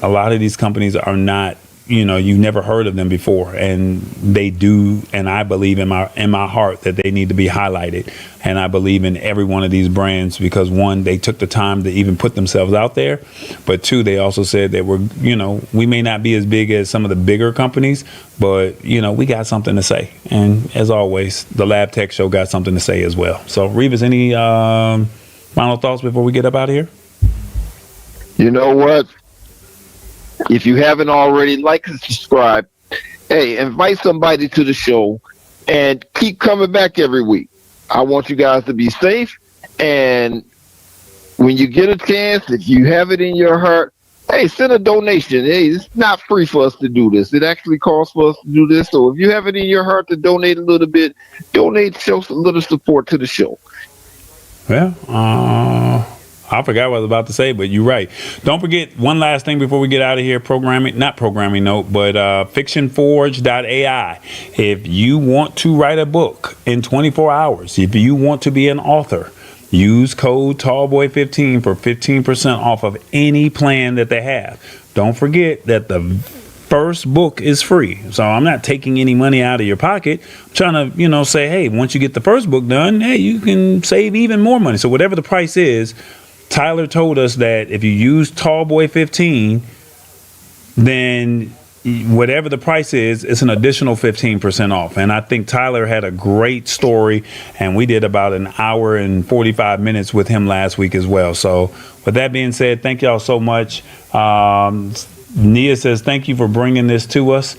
a lot of these companies are not, you've never heard of them before, and they do. And I believe in my heart that they need to be highlighted. And I believe in every one of these brands because, one, they took the time to even put themselves out there. But two, they also said that we may not be as big as some of the bigger companies, but, we got something to say. And as always, the Lab Tech Show got something to say as well. So Revis, any Final thoughts before we get up out of here? You know what? If you haven't already, like and subscribe. Hey, invite somebody to the show and keep coming back every week. I want you guys to be safe. And when you get a chance, if you have it in your heart, hey, send a donation. Hey, it's not free for us to do this. It actually costs for us to do this. So if you have it in your heart to donate a little bit, donate, show a little support to the show. Well, I forgot what I was about to say, but you're right. Don't forget one last thing before we get out of here. Not programming note, but fictionforge.ai. If you want to write a book in 24 hours, if you want to be an author, use code Tallboy15 for 15% off of any plan that they have. Don't forget that the first book is free. So I'm not taking any money out of your pocket. I'm trying to, say, hey, once you get the first book done, hey, you can save even more money. So whatever the price is, Tyler told us that if you use Tallboy15, then whatever the price is, it's an additional 15% off. And I think Tyler had a great story, and we did about an hour and 45 minutes with him last week as well. So with that being said, thank y'all so much. Nia says, thank you for bringing this to us.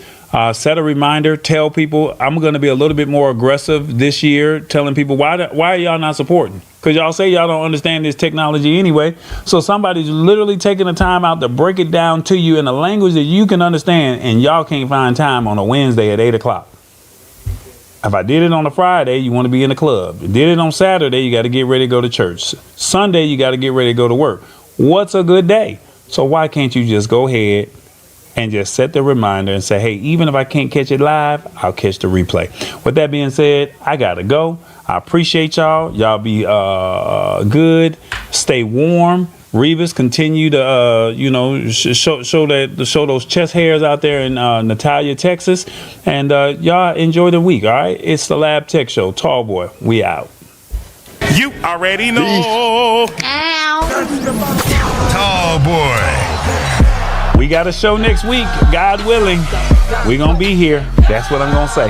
Set a reminder, tell people I'm going to be a little bit more aggressive this year, telling people why are y'all not supporting? Because y'all say y'all don't understand this technology anyway. So somebody's literally taking the time out to break it down to you in a language that you can understand, and y'all can't find time on a Wednesday at 8 o'clock. If I did it on a Friday, you want to be in the club. Did it on Saturday, you got to get ready to go to church. Sunday, you got to get ready to go to work. What's a good day? So why can't you just go ahead and just set the reminder and say, hey, even if I can't catch it live, I'll catch the replay. With that being said, I got to go. I appreciate y'all. Y'all be good. Stay warm. Revis, continue to, show those chest hairs out there in Natalia, Texas. And y'all enjoy the week, all right? It's the Lab Tech Show. Tall Boy, we out. You already know. Tall Boy. We got a show next week, God willing. We're going to be here. That's what I'm going to say.